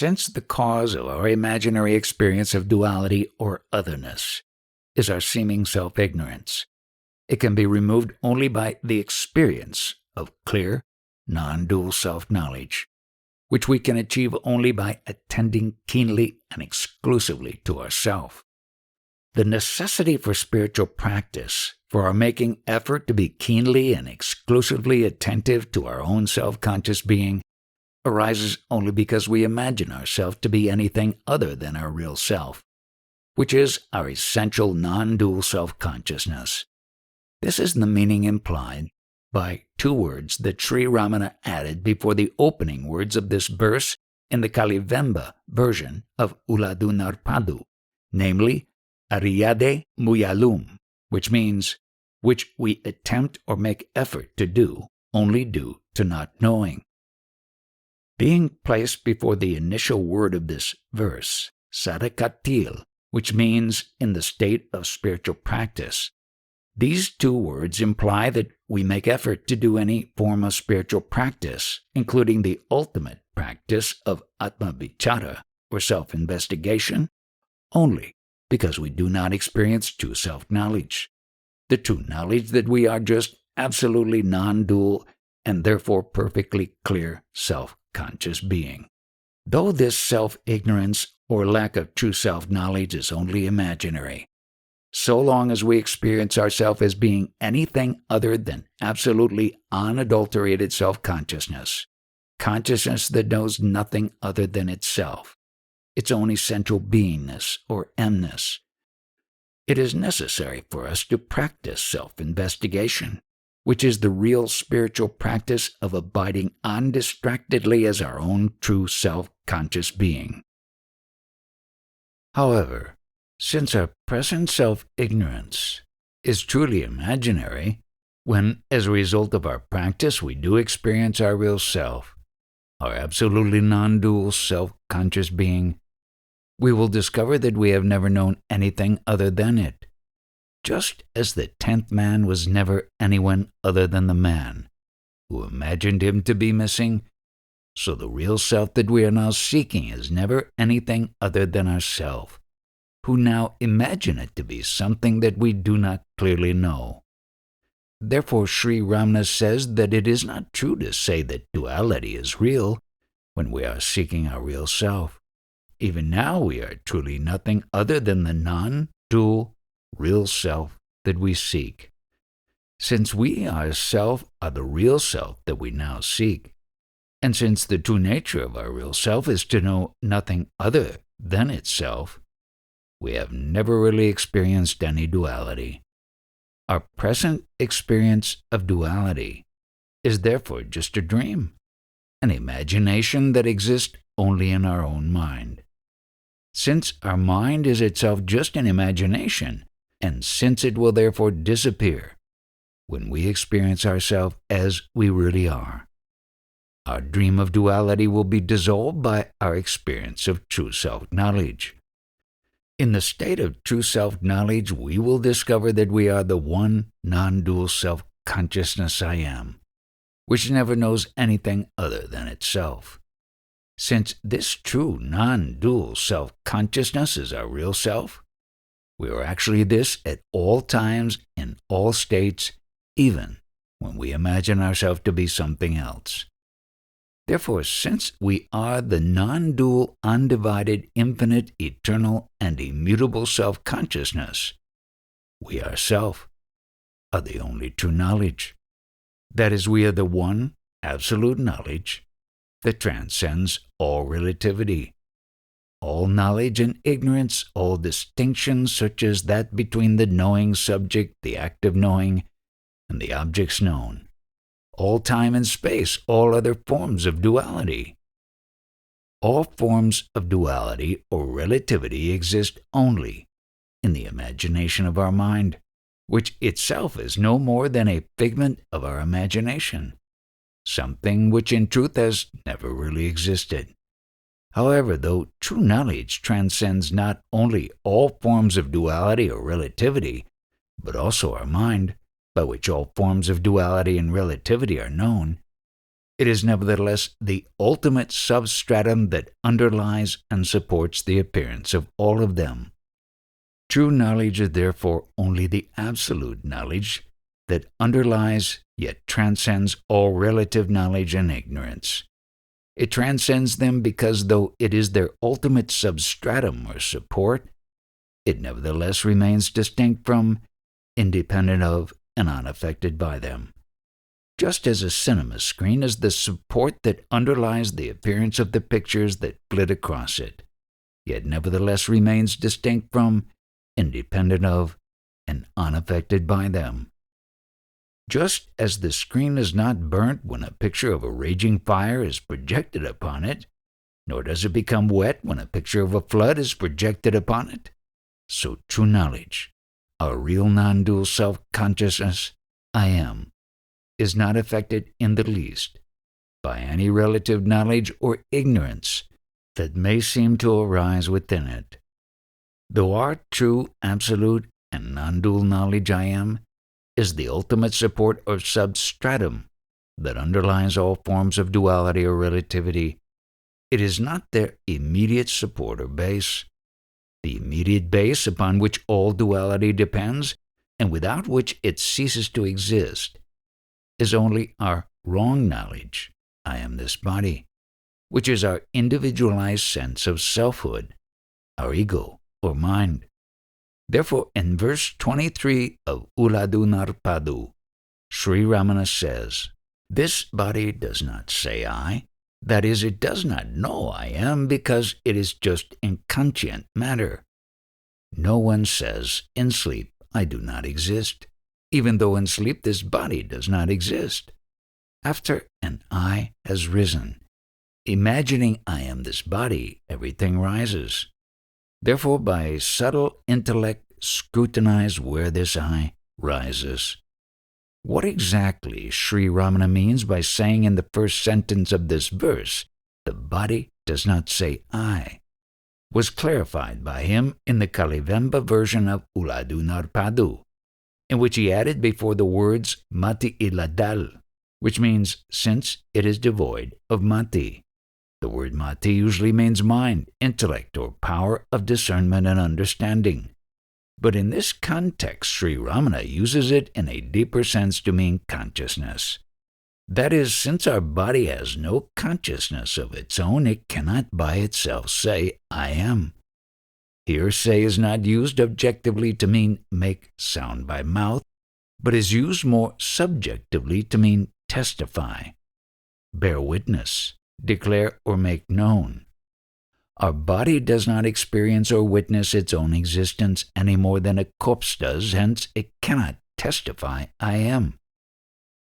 since the cause of our imaginary experience of duality or otherness is our seeming self-ignorance, it can be removed only by the experience of clear, non-dual self-knowledge, which we can achieve only by attending keenly and exclusively to ourself. The necessity for spiritual practice, for our making effort to be keenly and exclusively attentive to our own self-conscious being, arises only because we imagine ourselves to be anything other than our real self, which is our essential non-dual self-consciousness. This is the meaning implied by two words that Sri Ramana added before the opening words of this verse in the Kalivemba version of Uladu Narpadu, namely, Ariyade Muyalum, which means, which we attempt or make effort to do, only due to not knowing. Being placed before the initial word of this verse, Sadakatil, which means in the state of spiritual practice, these two words imply that we make effort to do any form of spiritual practice, including the ultimate practice of Atma-vichara, or self-investigation, only because we do not experience true self-knowledge, the true knowledge that we are just absolutely non-dual and therefore perfectly clear self-conscious being. Though this self-ignorance or lack of true self-knowledge is only imaginary, so long as we experience ourselves as being anything other than absolutely unadulterated self-consciousness, consciousness that knows nothing other than itself, its own essential beingness or Emness, it is necessary for us to practice self-investigation, which is the real spiritual practice of abiding undistractedly as our own true self-conscious being. However, since our present self-ignorance is truly imaginary, when, as a result of our practice, we do experience our real self, our absolutely non-dual self-conscious being, we will discover that we have never known anything other than it, just as the 10th man was never anyone other than the man who imagined him to be missing, so the real self that we are now seeking is never anything other than ourself, who now imagine it to be something that we do not clearly know. Therefore, Sri Ramana says that it is not true to say that duality is real when we are seeking our real self. Even now we are truly nothing other than the non-dual real self that we seek. Since we ourselves are the real self that we now seek, and since the true nature of our real self is to know nothing other than itself, we have never really experienced any duality. Our present experience of duality is therefore just a dream, an imagination that exists only in our own mind. Since our mind is itself just an imagination, and since it will therefore disappear when we experience ourselves as we really are, our dream of duality will be dissolved by our experience of true self-knowledge. In the state of true self-knowledge, we will discover that we are the one non-dual self-consciousness I am, which never knows anything other than itself. Since this true non-dual self-consciousness is our real self, we are actually this at all times, in all states, even when we imagine ourselves to be something else. Therefore, since we are the non-dual, undivided, infinite, eternal, and immutable self-consciousness, we ourselves are the only true knowledge. That is, we are the one absolute knowledge that transcends all relativity, all knowledge and ignorance, all distinctions such as that between the knowing subject, the act of knowing, and the objects known, all time and space, all other forms of duality. All forms of duality or relativity exist only in the imagination of our mind, which itself is no more than a figment of our imagination, something which in truth has never really existed. However, though true knowledge transcends not only all forms of duality or relativity, but also our mind, by which all forms of duality and relativity are known, It is nevertheless the ultimate substratum that underlies and supports the appearance of all of them. True knowledge is therefore only the absolute knowledge that underlies yet transcends all relative knowledge and ignorance. It transcends them because though it is their ultimate substratum or support, it nevertheless remains distinct from, independent of, and unaffected by them. Just as a cinema screen is the support that underlies the appearance of the pictures that flit across it, yet nevertheless remains distinct from, independent of, and unaffected by them. Just as the screen is not burnt when a picture of a raging fire is projected upon it, nor does it become wet when a picture of a flood is projected upon it, so true knowledge, our real non-dual self-consciousness, I am, is not affected in the least by any relative knowledge or ignorance that may seem to arise within it. Though our true, absolute, and non-dual knowledge I am is the ultimate support or substratum that underlies all forms of duality or relativity, it is not their immediate support or base. The immediate base upon which all duality depends, and without which it ceases to exist, is only our wrong knowledge, I am this body, which is our individualized sense of selfhood, our ego or mind. Therefore, in verse 23 of Uladu Narpadu, Sri Ramana says, "This body does not say I, that is, it does not know I am because it is just inconscient matter. No one says, in sleep, I do not exist, even though in sleep this body does not exist. After an I has risen, imagining I am this body, everything rises. Therefore, by subtle intellect, scrutinize where this I rises." What exactly Sri Ramana means by saying in the first sentence of this verse, "The body does not say I," was clarified by him in the Kalivemba version of Uladu Narpadu, in which he added before the words Mati iladal, which means since it is devoid of Mati. The word Mati usually means mind, intellect, or power of discernment and understanding. But in this context, Sri Ramana uses it in a deeper sense to mean consciousness. That is, since our body has no consciousness of its own, it cannot by itself say, I am. Here, say is not used objectively to mean make sound by mouth, but is used more subjectively to mean testify, bear witness, declare or make known. Our body does not experience or witness its own existence any more than a corpse does, hence it cannot testify I am.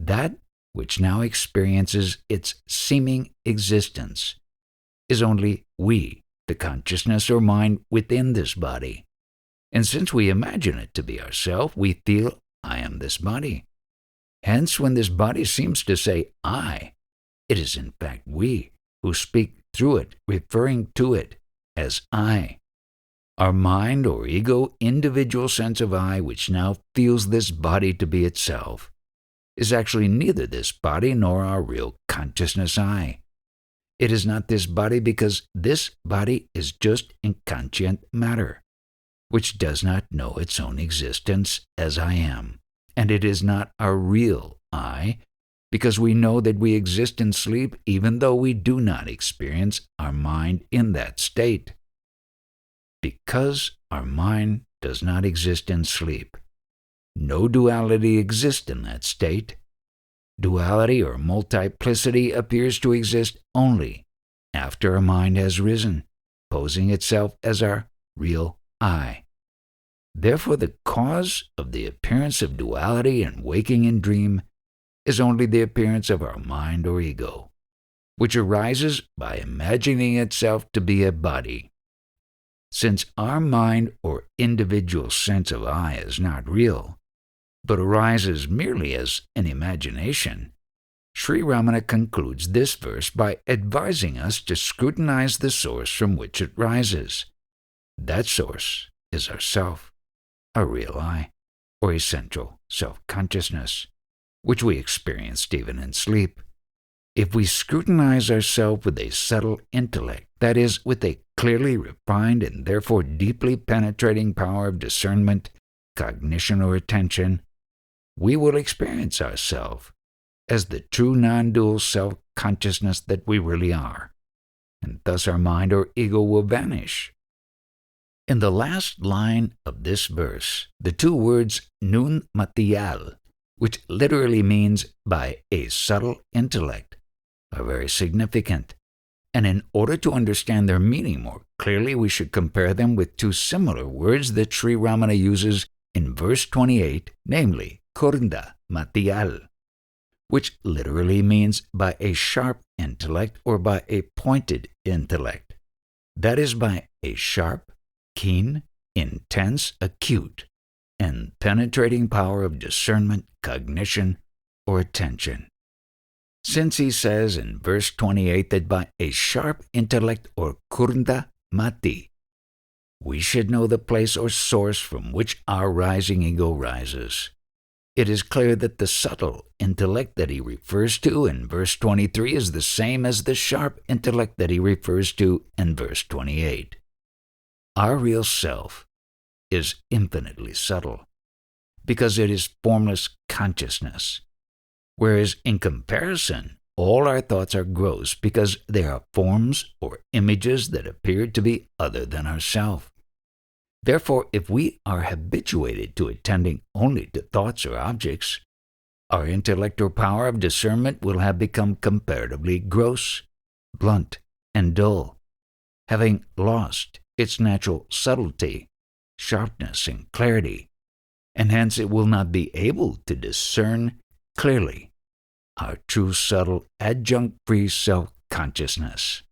That which now experiences its seeming existence is only we, the consciousness or mind within this body. And since we imagine it to be ourself, we feel I am this body. Hence, when this body seems to say I, it is in fact we who speak through it, referring to it as I. Our mind or ego, individual sense of I, which now feels this body to be itself, is actually neither this body nor our real consciousness I. It is not this body because this body is just inconscient matter, which does not know its own existence as I am. And it is not our real I, because we know that we exist in sleep even though we do not experience our mind in that state. Because our mind does not exist in sleep, no duality exists in that state. Duality or multiplicity appears to exist only after our mind has risen, posing itself as our real I. Therefore, the cause of the appearance of duality in waking and dream is only the appearance of our mind or ego, which arises by imagining itself to be a body. Since our mind or individual sense of I is not real, but arises merely as an imagination, Sri Ramana concludes this verse by advising us to scrutinize the source from which it rises. That source is ourself, our real I, or essential self-consciousness, which we experienced even in sleep. If we scrutinize ourselves with a subtle intellect, that is, with a clearly refined and therefore deeply penetrating power of discernment, cognition, or attention, we will experience ourselves as the true non-dual self-consciousness that we really are, and thus our mind or ego will vanish. In the last line of this verse, the two words nun material, which literally means by a subtle intellect, are very significant, and in order to understand their meaning more clearly, we should compare them with two similar words that Sri Ramana uses in verse 28, namely, kurda material, which literally means by a sharp intellect or by a pointed intellect. That is, by a sharp, keen, intense, acute, and penetrating power of discernment, cognition, or attention. Since he says in verse 28 that by a sharp intellect or kurda mati, we should know the place or source from which our rising ego rises. It is clear that the subtle intellect that he refers to in verse 23 is the same as the sharp intellect that he refers to in verse 28. Our real self is infinitely subtle because it is formless consciousness, whereas in comparison, all our thoughts are gross because they are forms or images that appear to be other than ourself. Therefore, if we are habituated to attending only to thoughts or objects, our intellect or power of discernment will have become comparatively gross, blunt, and dull, having lost its natural subtlety, sharpness, and clarity, and hence it will not be able to discern clearly our true subtle adjunct-free self-consciousness.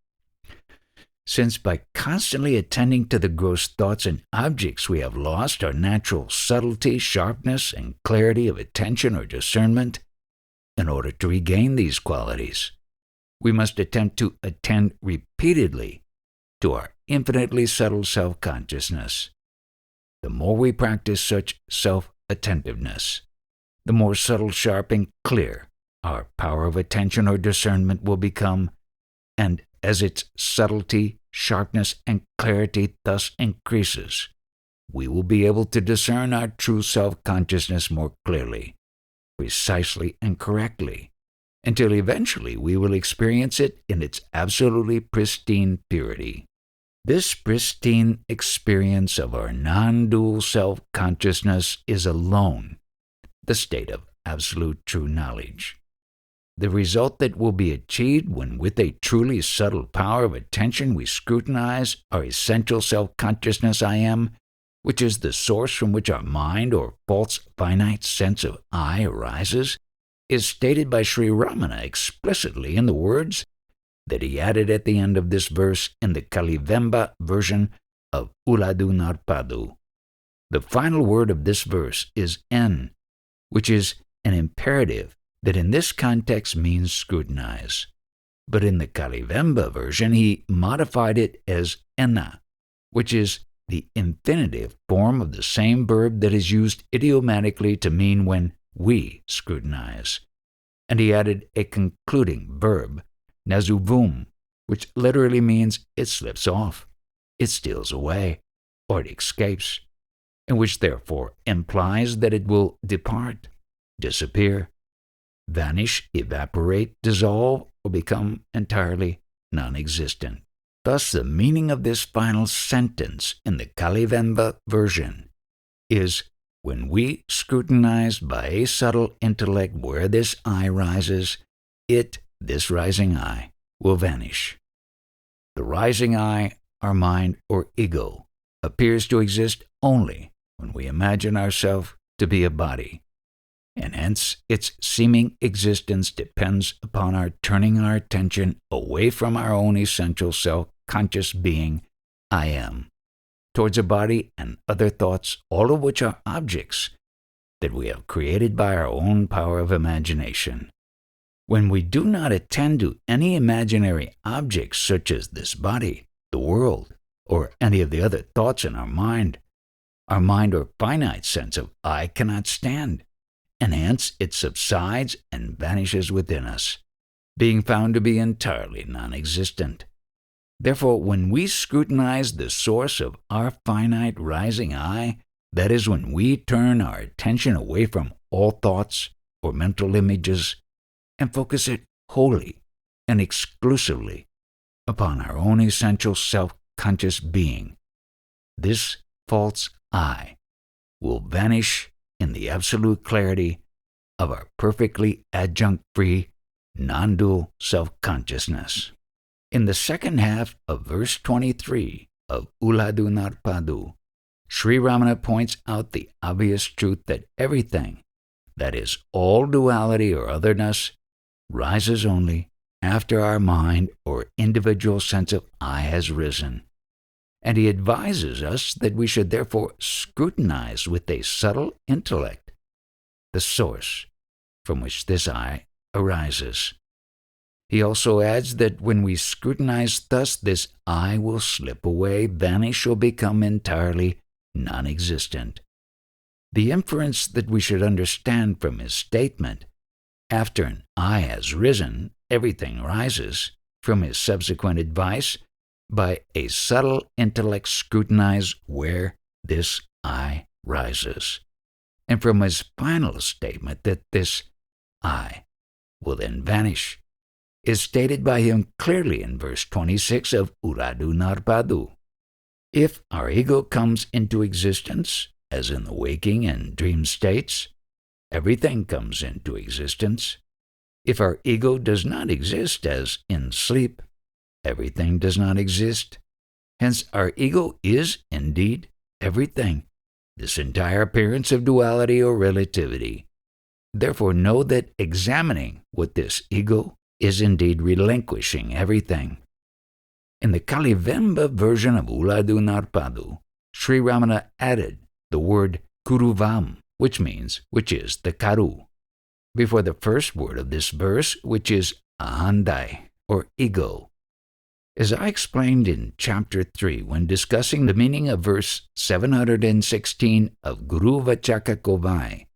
Since by constantly attending to the gross thoughts and objects we have lost our natural subtlety, sharpness, and clarity of attention or discernment, in order to regain these qualities, we must attempt to attend repeatedly to our infinitely subtle self-consciousness. The more we practice such self-attentiveness, the more subtle, sharp, and clear our power of attention or discernment will become, and as its subtlety, sharpness, and clarity thus increases, we will be able to discern our true self-consciousness more clearly, precisely, and correctly, until eventually we will experience it in its absolutely pristine purity. This pristine experience of our non-dual self-consciousness is alone the state of absolute true knowledge. The result that will be achieved when with a truly subtle power of attention we scrutinize our essential self-consciousness I am, which is the source from which our mind or false finite sense of I arises, is stated by Sri Ramana explicitly in the words that he added at the end of this verse in the Kalivemba version of Uladu Narpadu. The final word of this verse is N, which is an imperative that in this context means scrutinize. But in the Kalivemba version, he modified it as enna, which is the infinitive form of the same verb that is used idiomatically to mean when we scrutinize. And he added a concluding verb, nazuvum, which literally means it slips off, it steals away, or it escapes, and which therefore implies that it will depart, disappear, vanish, evaporate, dissolve, or become entirely non-existent. Thus, the meaning of this final sentence in the Kalivemba version is, when we scrutinize by a subtle intellect where this I rises, it, this rising I, will vanish. The rising I, our mind or ego, appears to exist only when we imagine ourselves to be a body, and hence its seeming existence depends upon our turning our attention away from our own essential self-conscious being, I am, towards a body and other thoughts, all of which are objects that we have created by our own power of imagination. When we do not attend to any imaginary objects such as this body, the world, or any of the other thoughts in our mind or finite sense of I cannot stand, and hence it subsides and vanishes within us, being found to be entirely non-existent. Therefore, when we scrutinize the source of our finite rising I, that is when we turn our attention away from all thoughts or mental images and focus it wholly and exclusively upon our own essential self-conscious being, this false I will vanish in the absolute clarity of our perfectly adjunct-free, non-dual self-consciousness. In the second half of verse 23 of Uladu Narpadu, Sri Ramana points out the obvious truth that everything, that is, all duality or otherness, rises only after our mind or individual sense of I has risen. And he advises us that we should therefore scrutinize with a subtle intellect the source from which this I arises. He also adds that when we scrutinize thus, this I will slip away, vanish, or become entirely non-existent. The inference that we should understand from his statement, after an I has risen, everything rises, from his subsequent advice, by a subtle intellect scrutinize where this I rises, and from his final statement that this I will then vanish, is stated by him clearly in verse 26 of Uladu Narpadu. If our ego comes into existence, as in the waking and dream states, everything comes into existence. If our ego does not exist, as in sleep, everything does not exist. Hence, our ego is indeed everything, this entire appearance of duality or relativity. Therefore, know that examining what this ego is indeed relinquishing everything. In the Kalivemba version of Uladu Narpadu, Sri Ramana added the word kuruvam, which is the karu, before the first word of this verse, which is ahandai, or ego. As I explained in Chapter 3 when discussing the meaning of verse 716 of Guru Vachaka Kovai,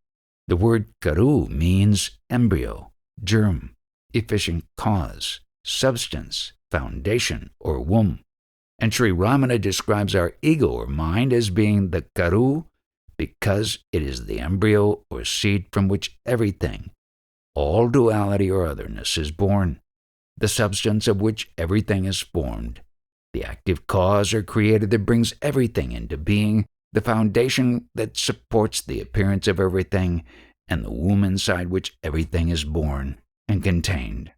the word karu means embryo, germ, efficient cause, substance, foundation, or womb. And Sri Ramana describes our ego or mind as being the karu because it is the embryo or seed from which everything, all duality or otherness, is born, the substance of which everything is formed, the active cause or creator that brings everything into being, the foundation that supports the appearance of everything, and the womb inside which everything is born and contained.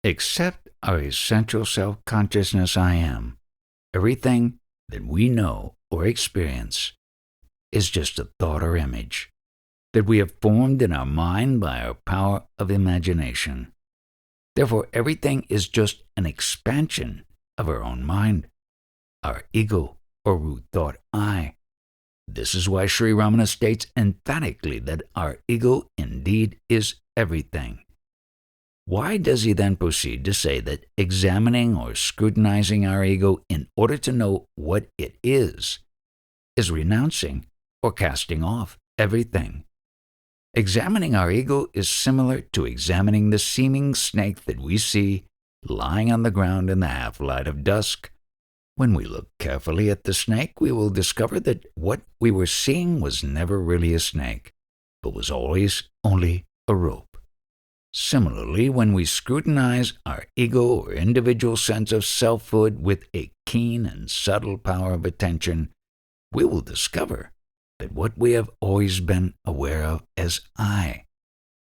Except our essential self-consciousness I am, everything that we know or experience is just a thought or image that we have formed in our mind by our power of imagination. Therefore, everything is just an expansion of our own mind, our ego or root thought I. This is why Sri Ramana states emphatically that our ego indeed is everything. Why does he then proceed to say that examining or scrutinizing our ego in order to know what it is renouncing or casting off everything? Examining our ego is similar to examining the seeming snake that we see lying on the ground in the half-light of dusk. When we look carefully at the snake, we will discover that what we were seeing was never really a snake, but was always only a rope. Similarly, when we scrutinize our ego or individual sense of selfhood with a keen and subtle power of attention, we will discover that what we have always been aware of as I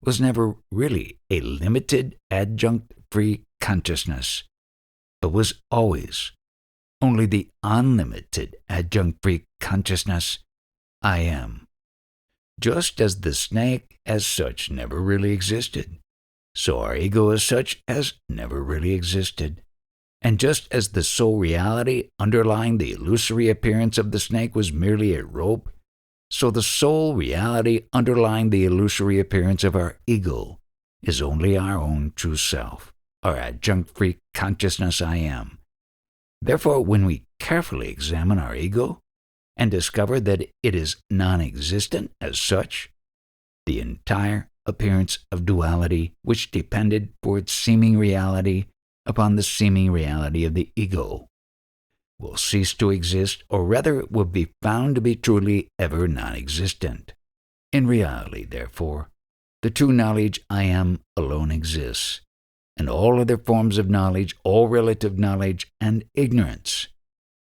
was never really a limited adjunct-free consciousness, but was always only the unlimited adjunct-free consciousness I am. Just as the snake as such never really existed, so our ego as such has never really existed. And just as the sole reality underlying the illusory appearance of the snake was merely a rope, so the sole reality underlying the illusory appearance of our ego is only our own true self, our adjunct-free consciousness I am. Therefore, when we carefully examine our ego and discover that it is non-existent as such, the entire appearance of duality, which depended for its seeming reality upon the seeming reality of the ego, will cease to exist, or rather it will be found to be truly ever non-existent. In reality, therefore, the true knowledge I am alone exists, and all other forms of knowledge, all relative knowledge and ignorance,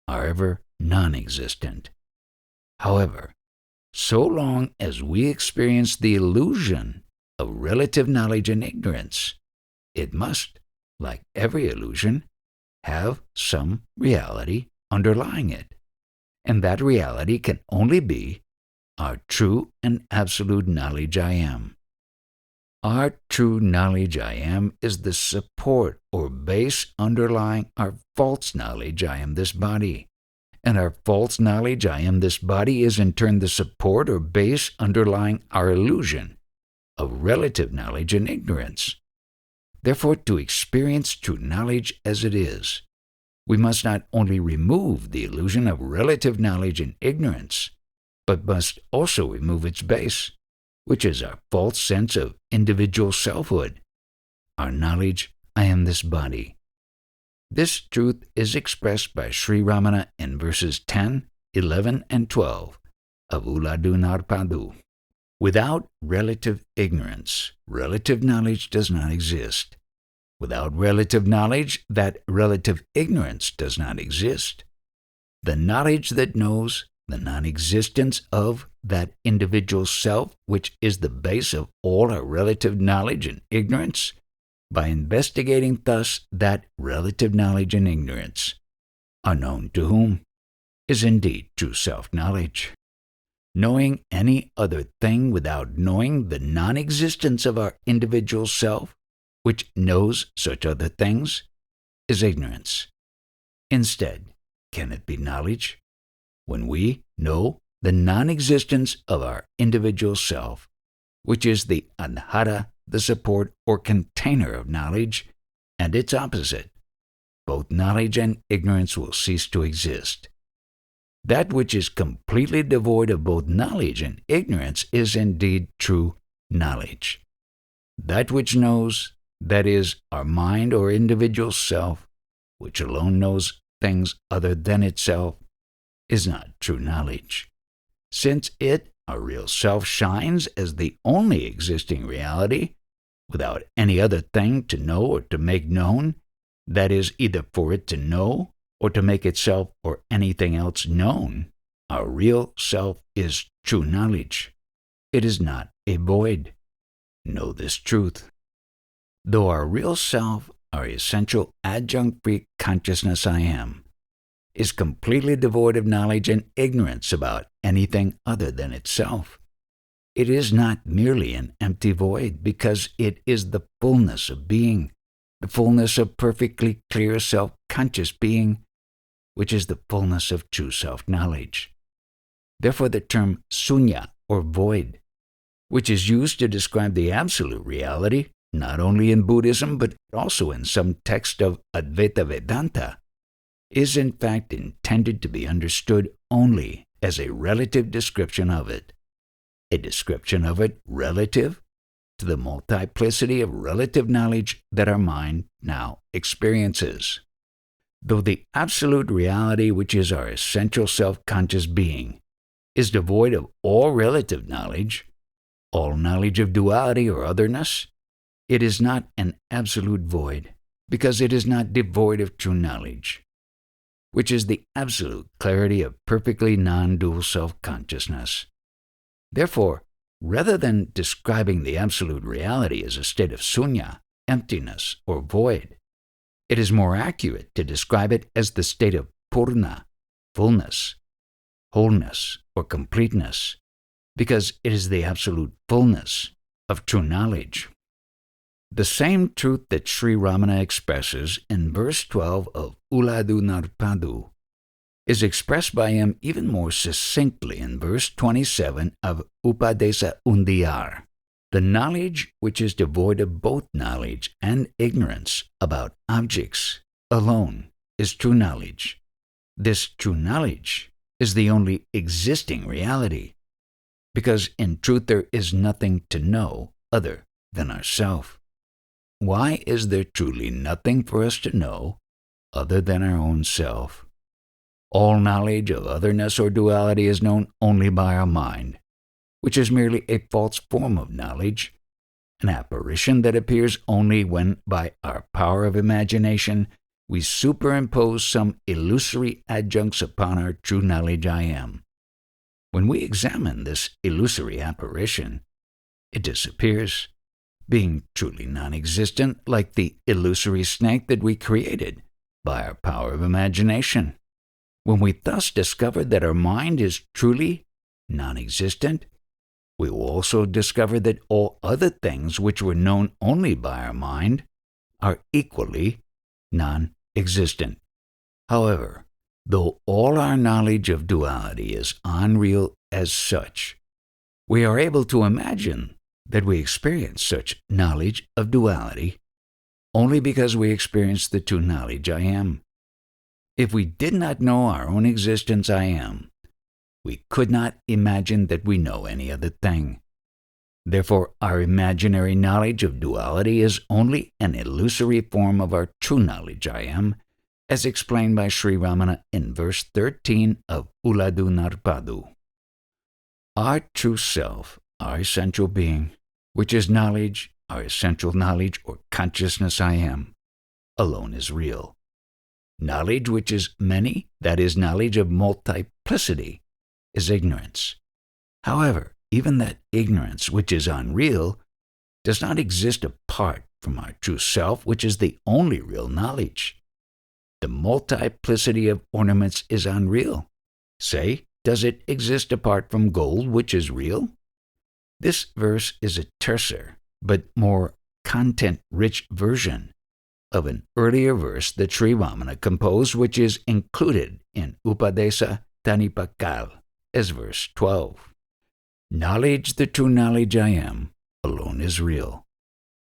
are ever non-existent. However, so long as we experience the illusion of relative knowledge and ignorance, it must, like every illusion, have some reality underlying it, and that reality can only be our true and absolute knowledge I am. Our true knowledge I am is the support or base underlying our false knowledge I am this body, and our false knowledge I am this body is in turn the support or base underlying our illusion of relative knowledge and ignorance. Therefore, to experience true knowledge as it is, we must not only remove the illusion of relative knowledge and ignorance, but must also remove its base, which is our false sense of individual selfhood, our knowledge I am this body. This truth is expressed by Sri Ramana in verses 10, 11, and 12 of Uladunarpadu. Without relative ignorance, relative knowledge does not exist. Without relative knowledge, that relative ignorance does not exist. The knowledge that knows the non-existence of that individual self, which is the base of all our relative knowledge and ignorance, by investigating thus that relative knowledge and ignorance, are known to whom, is indeed true self-knowledge. Knowing any other thing without knowing the non-existence of our individual self, which knows such other things, is ignorance. Instead, can it be knowledge? When we know the non-existence of our individual self, which is the adhara, the support or container of knowledge, and its opposite, both knowledge and ignorance will cease to exist. That which is completely devoid of both knowledge and ignorance is indeed true knowledge. That which knows, that is, our mind or individual self, which alone knows things other than itself, is not true knowledge. Since it, our real self, shines as the only existing reality, without any other thing to know or to make known, that is, either for it to know or to make itself or anything else known, our real self is true knowledge. It is not a void. Know this truth. Though our real self, our essential adjunct-free consciousness I am, is completely devoid of knowledge and ignorance about anything other than itself, it is not merely an empty void, because it is the fullness of being, the fullness of perfectly clear self-conscious being, which is the fullness of true self-knowledge. Therefore the term sunya, or void, which is used to describe the absolute reality, not only in Buddhism but also in some text of Advaita Vedanta, is in fact intended to be understood only as a relative description of it, a description of it relative to the multiplicity of relative knowledge that our mind now experiences. Though the absolute reality, which is our essential self-conscious being, is devoid of all relative knowledge, all knowledge of duality or otherness, it is not an absolute void, because it is not devoid of true knowledge, which is the absolute clarity of perfectly non-dual self-consciousness. Therefore, rather than describing the absolute reality as a state of sunya, emptiness, or void, it is more accurate to describe it as the state of purna, fullness, wholeness, or completeness, because it is the absolute fullness of true knowledge. The same truth that Sri Ramana expresses in verse 12 of Uladunarpadu is expressed by him even more succinctly in verse 27 of Upadesa Undiyar. The knowledge which is devoid of both knowledge and ignorance about objects alone is true knowledge. This true knowledge is the only existing reality, because in truth there is nothing to know other than ourself. Why is there truly nothing for us to know other than our own self? All knowledge of otherness or duality is known only by our mind, which is merely a false form of knowledge, an apparition that appears only when, by our power of imagination, we superimpose some illusory adjuncts upon our true knowledge I am. When we examine this illusory apparition, it disappears, being truly non-existent, like the illusory snake that we created by our power of imagination. When we thus discover that our mind is truly non-existent, we will also discover that all other things which were known only by our mind are equally non-existent. However, though all our knowledge of duality is unreal as such, we are able to imagine that we experience such knowledge of duality only because we experience the true knowledge I am. If we did not know our own existence I am, we could not imagine that we know any other thing. Therefore, our imaginary knowledge of duality is only an illusory form of our true knowledge I am, as explained by Sri Ramana in verse 13 of Uladu Narpadu. Our true self, our essential being, which is knowledge, our essential knowledge or consciousness I am, alone is real. Knowledge which is many, that is, knowledge of multiplicity, is ignorance. However, even that ignorance which is unreal does not exist apart from our true self, which is the only real knowledge. The multiplicity of ornaments is unreal. Say, does it exist apart from gold, which is real? This verse is a terser, but more content-rich version of an earlier verse that Sri Ramana composed, which is included in Upadesa Tanipakal as verse 12. Knowledge, the true knowledge I am, alone is real.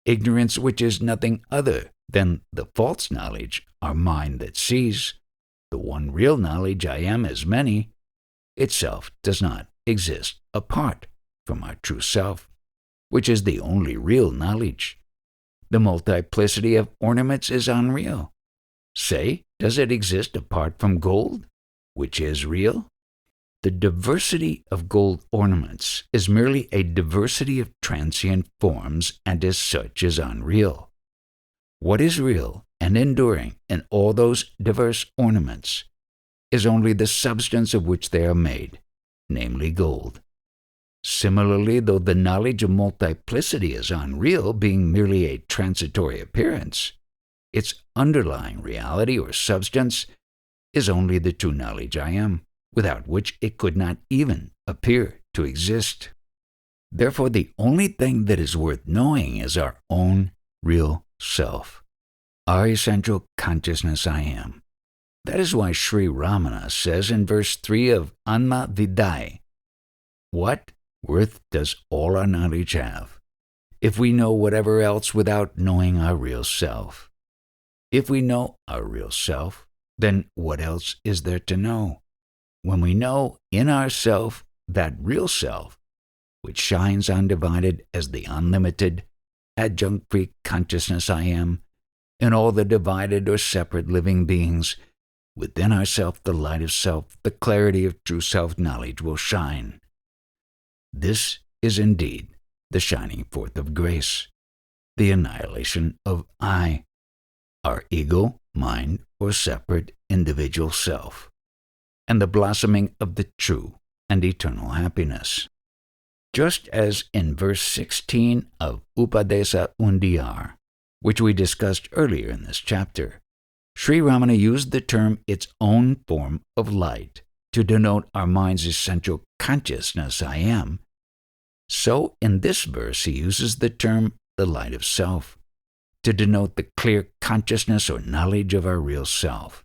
Ignorance, which is nothing other than the false knowledge, our mind that sees, the one real knowledge I am as many, itself does not exist apart from our true self, which is the only real knowledge. The multiplicity of ornaments is unreal. Say, does it exist apart from gold, which is real? The diversity of gold ornaments is merely a diversity of transient forms and as such is unreal. What is real and enduring in all those diverse ornaments is only the substance of which they are made, namely gold. Similarly, though the knowledge of multiplicity is unreal, being merely a transitory appearance, its underlying reality or substance is only the true knowledge I am, without which it could not even appear to exist. Therefore, the only thing that is worth knowing is our own real self, our essential consciousness I am. That is why Sri Ramana says in verse 3 of Anma Vidai, what worth does all our knowledge have, if we know whatever else without knowing our real self? If we know our real self, then what else is there to know? When we know in ourself that real self, which shines undivided as the unlimited, adjunct-free consciousness I am, in all the divided or separate living beings, within ourself the light of self, the clarity of true self-knowledge will shine. This is indeed the shining forth of grace, the annihilation of I, our ego, mind, or separate individual self, and the blossoming of the true and eternal happiness. Just as in verse 16 of Upadesa Undiyar, which we discussed earlier in this chapter, Sri Ramana used the term its own form of light to denote our mind's essential consciousness I am. So in this verse he uses the term the light of self to denote the clear consciousness or knowledge of our real self.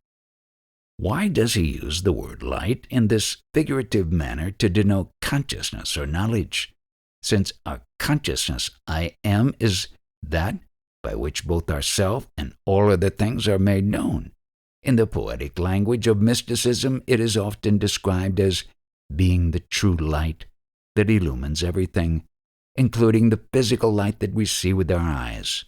Why does he use the word light in this figurative manner to denote consciousness or knowledge, since our consciousness I am is that by which both ourself and all other things are made known? In the poetic language of mysticism, it is often described as being the true light that illumines everything, including the physical light that we see with our eyes.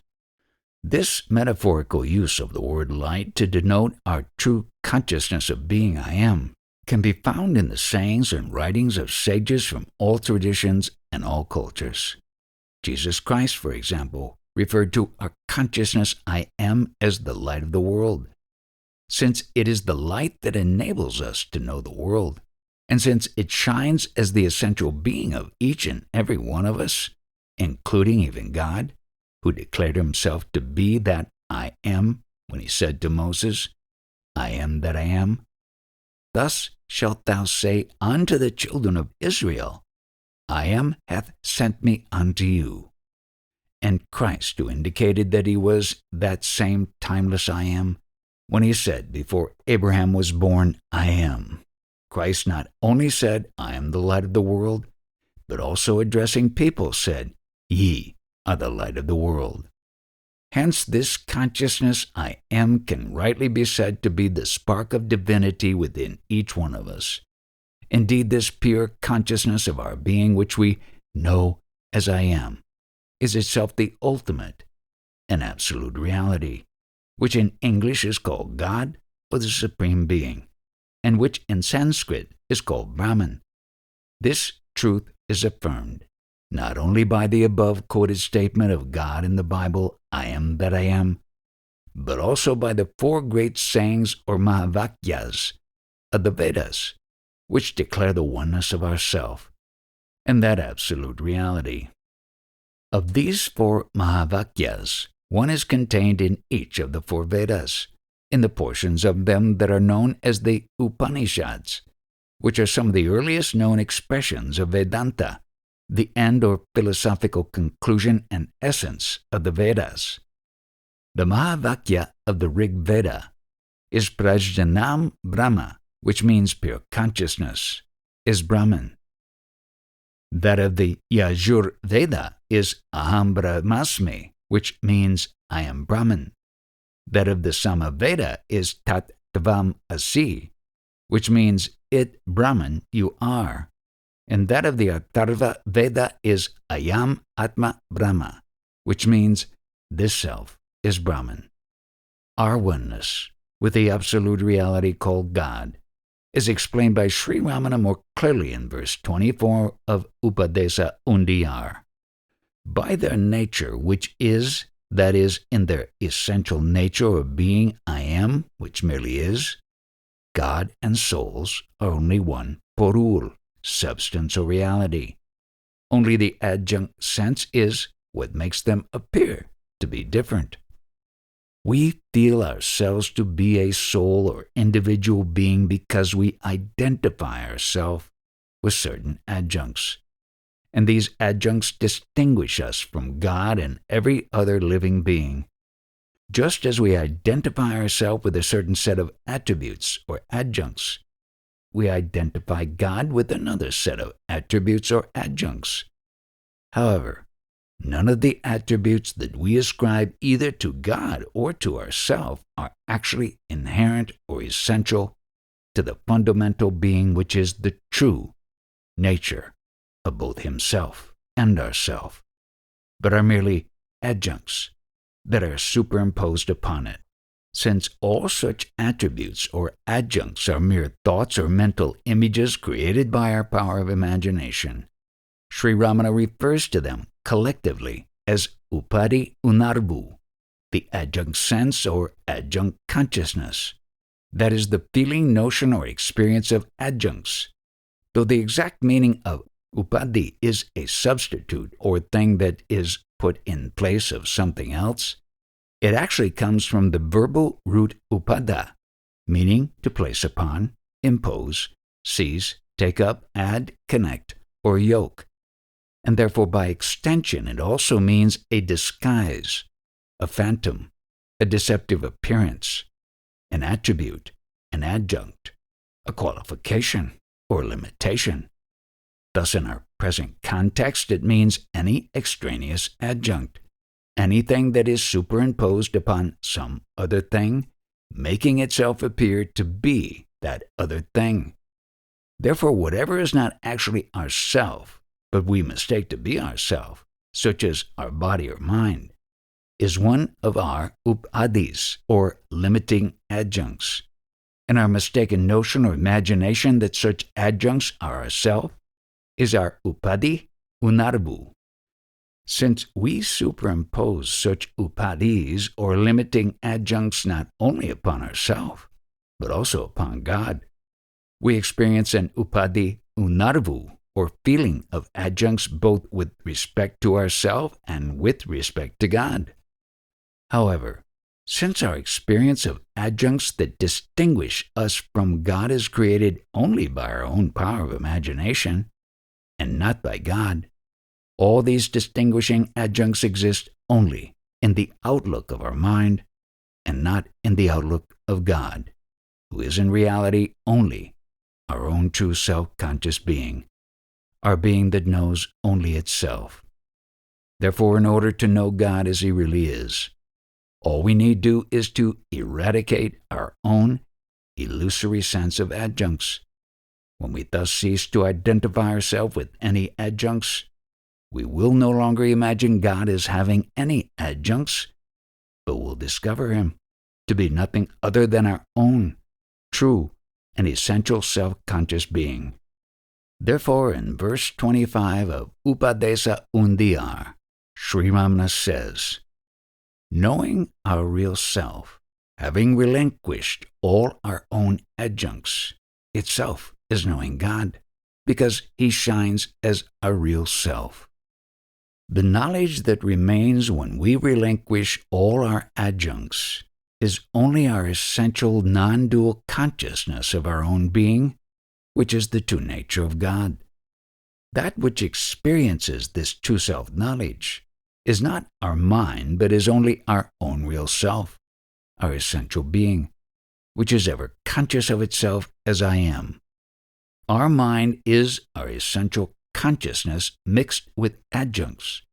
This metaphorical use of the word light to denote our true consciousness of being I am can be found in the sayings and writings of sages from all traditions and all cultures. Jesus Christ, for example, referred to our consciousness I am as the light of the world. Since it is the light that enables us to know the world, and since it shines as the essential being of each and every one of us, including even God, who declared himself to be that I am when he said to Moses, I am that I am, thus shalt thou say unto the children of Israel, I am hath sent me unto you. And Christ, who indicated that he was that same timeless I am, when he said before Abraham was born, I am. Christ not only said, I am the light of the world, but also addressing people said, ye are the light of the world. Hence this consciousness I am can rightly be said to be the spark of divinity within each one of us. Indeed, this pure consciousness of our being which we know as I am is itself the ultimate and absolute reality, which in English is called God or the Supreme Being, and which in Sanskrit is called Brahman. This truth is affirmed not only by the above quoted statement of God in the Bible, I am that I am, but also by the four great sayings or Mahavakyas of the Vedas, which declare the oneness of ourself and that absolute reality. Of these four Mahavakyas, one is contained in each of the four Vedas, in the portions of them that are known as the Upanishads, which are some of the earliest known expressions of Vedanta, the end or philosophical conclusion and essence of the Vedas. The Mahavakya of the Rig Veda is Prajnanam Brahma, which means pure consciousness, is Brahman. That of the Yajur Veda is Aham Brahmasmi, which means I am Brahman. That of the Samaveda is Tat Tvam Asi, which means it Brahman you are. And that of the Atharva Veda is Ayam Atma Brahma, which means this self is Brahman. Our oneness with the absolute reality called God is explained by Sri Ramana more clearly in verse 24 of Upadesa Undiyar. By their nature, which is, that is, in their essential nature of being I am, which merely is, God and souls are only one porul, substance or reality. Only the adjunct sense is what makes them appear to be different. We feel ourselves to be a soul or individual being because we identify ourselves with certain adjuncts. And these adjuncts distinguish us from God and every other living being. Just as we identify ourselves with a certain set of attributes or adjuncts, we identify God with another set of attributes or adjuncts. However, none of the attributes that we ascribe either to God or to ourselves are actually inherent or essential to the fundamental being which is the true nature of both himself and ourself, but are merely adjuncts that are superimposed upon it. Since all such attributes or adjuncts are mere thoughts or mental images created by our power of imagination, Sri Ramana refers to them collectively as Upadi Unarbu, the adjunct sense or adjunct consciousness. That is the feeling, notion, or experience of adjuncts. Though the exact meaning of Upadi is a substitute or thing that is put in place of something else, it actually comes from the verbal root upada, meaning to place upon, impose, seize, take up, add, connect, or yoke. And therefore by extension it also means a disguise, a phantom, a deceptive appearance, an attribute, an adjunct, a qualification, or limitation. Thus in our present context it means any extraneous adjunct, anything that is superimposed upon some other thing, making itself appear to be that other thing. Therefore, whatever is not actually ourself, but we mistake to be ourself, such as our body or mind, is one of our upadis, or limiting adjuncts, and our mistaken notion or imagination that such adjuncts are ourself is our upadi unarbu. Since we superimpose such upadis or limiting adjuncts not only upon ourselves, but also upon God, we experience an upadi unarvu, or feeling of adjuncts both with respect to ourselves and with respect to God. However, since our experience of adjuncts that distinguish us from God is created only by our own power of imagination, and not by God, all these distinguishing adjuncts exist only in the outlook of our mind and not in the outlook of God, who is in reality only our own true self-conscious being, our being that knows only itself. Therefore, in order to know God as He really is, all we need do is to eradicate our own illusory sense of adjuncts. When we thus cease to identify ourselves with any adjuncts, we will no longer imagine God as having any adjuncts, but will discover Him to be nothing other than our own true and essential self-conscious being. Therefore, in verse 25 of Upadesa Undiyar, Sri Ramana says, knowing our real self, having relinquished all our own adjuncts, itself is knowing God, because He shines as our real self. The knowledge that remains when we relinquish all our adjuncts is only our essential non-dual consciousness of our own being, which is the true nature of God. That which experiences this true self-knowledge is not our mind, but is only our own real self, our essential being, which is ever conscious of itself as I am. Our mind is our essential consciousness mixed with adjuncts,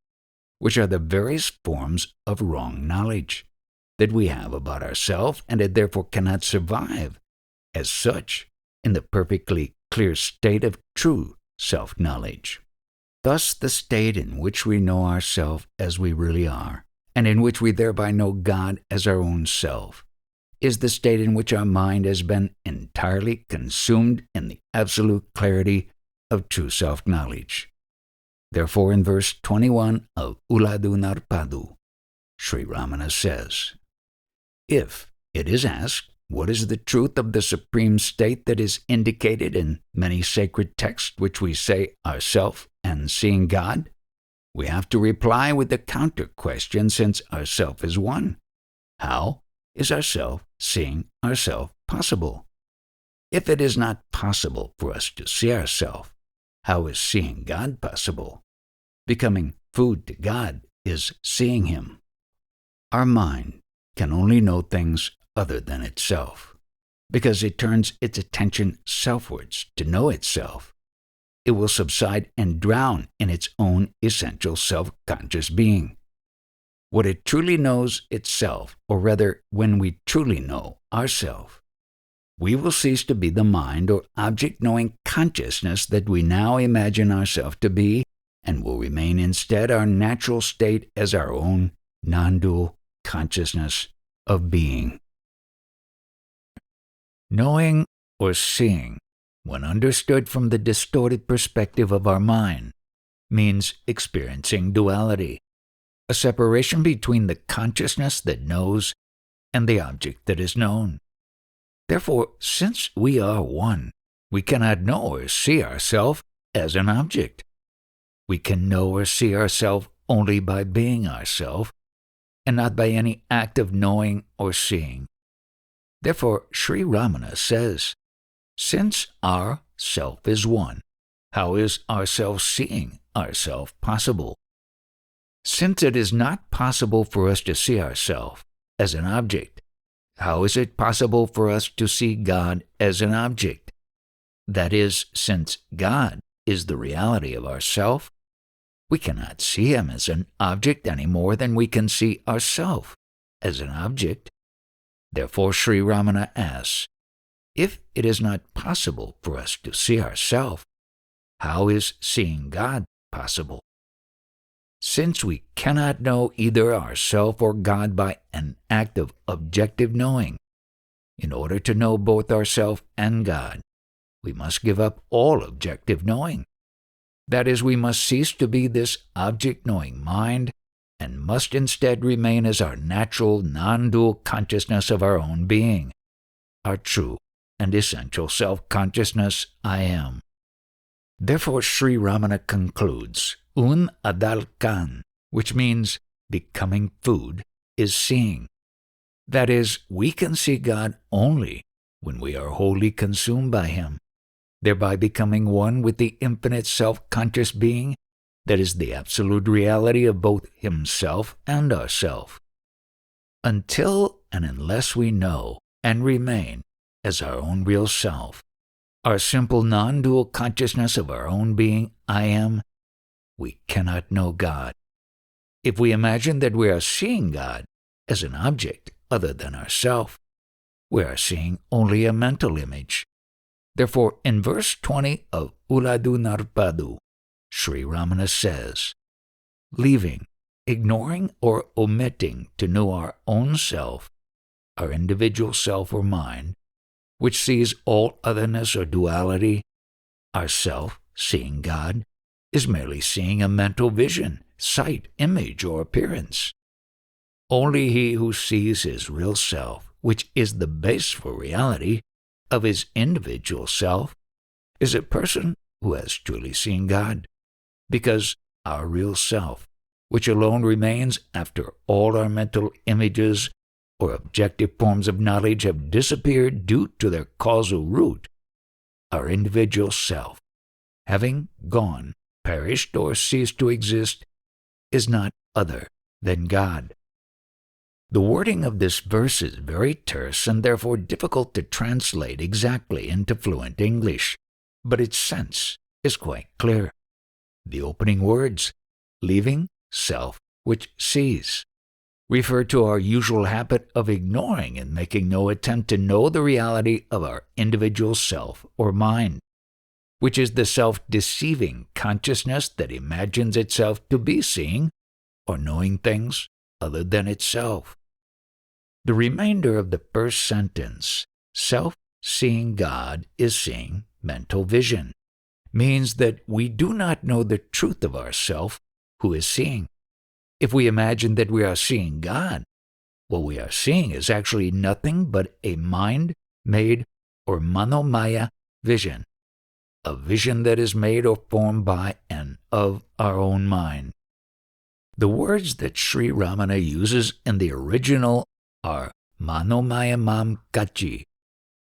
which are the various forms of wrong knowledge that we have about ourselves, and it therefore cannot survive as such in the perfectly clear state of true self-knowledge. Thus, the state in which we know ourselves as we really are, and in which we thereby know God as our own self, is the state in which our mind has been entirely consumed in the absolute clarity of true self-knowledge. Therefore, in verse 21 of Uladu Narpadu, Sri Ramana says, if it is asked, what is the truth of the supreme state that is indicated in many sacred texts which we say ourself and seeing God? We have to reply with the counter question, since ourself is one. How is ourself seeing ourself possible? If it is not possible for us to see ourself, how is seeing God possible? Becoming food to God is seeing Him. Our mind can only know things other than itself, because it turns its attention selfwards to know itself. It will subside and drown in its own essential self-conscious being. What it truly knows itself, or rather, when we truly know ourself, we will cease to be the mind or object-knowing consciousness that we now imagine ourselves to be, and will remain instead our natural state as our own non-dual consciousness of being. Knowing or seeing, when understood from the distorted perspective of our mind, means experiencing duality, a separation between the consciousness that knows and the object that is known. Therefore, since we are one, we cannot know or see ourselves as an object. We can know or see ourselves only by being ourselves, and not by any act of knowing or seeing. Therefore, Sri Ramana says, since our self is one, how is our self-seeing ourself possible? Since it is not possible for us to see ourselves as an object, how is it possible for us to see God as an object? That is, since God is the reality of ourself, we cannot see Him as an object any more than we can see ourselves as an object. Therefore, Sri Ramana asks, if it is not possible for us to see ourselves, how is seeing God possible. Since we cannot know either ourself or God by an act of objective knowing, in order to know both ourself and God, we must give up all objective knowing. That is, we must cease to be this object-knowing mind and must instead remain as our natural, non-dual consciousness of our own being, our true and essential self-consciousness, I am. Therefore, Sri Ramana concludes, Un adalkan, which means becoming food, is seeing. That is, we can see God only when we are wholly consumed by Him, thereby becoming one with the infinite self-conscious being that is the absolute reality of both Himself and ourself. Until and unless we know and remain as our own real self, our simple non-dual consciousness of our own being, I am, we cannot know God. If we imagine that we are seeing God as an object other than ourself, we are seeing only a mental image. Therefore, in verse 20 of Uladu Narpadu, Sri Ramana says, leaving, ignoring, or omitting to know our own self, our individual self or mind, which sees all otherness or duality, our self, seeing God, is merely seeing a mental vision, sight, image, or appearance. Only he who sees his real self, which is the base for reality of his individual self, is a person who has truly seen God, because our real self, which alone remains after all our mental images or objective forms of knowledge have disappeared due to their causal root, our individual self, having gone, perished, or ceased to exist, is not other than God. The wording of this verse is very terse and therefore difficult to translate exactly into fluent English, but its sense is quite clear. The opening words, leaving self which sees, refer to our usual habit of ignoring and making no attempt to know the reality of our individual self or mind, which is the self-deceiving consciousness that imagines itself to be seeing or knowing things other than itself. The remainder of the first sentence, self-seeing God is seeing mental vision, means that we do not know the truth of ourself who is seeing. If we imagine that we are seeing God, what we are seeing is actually nothing but a mind-made or manomaya vision, a vision that is made or formed by and of our own mind. The words that Sri Ramana uses in the original are manomaya mam kachi,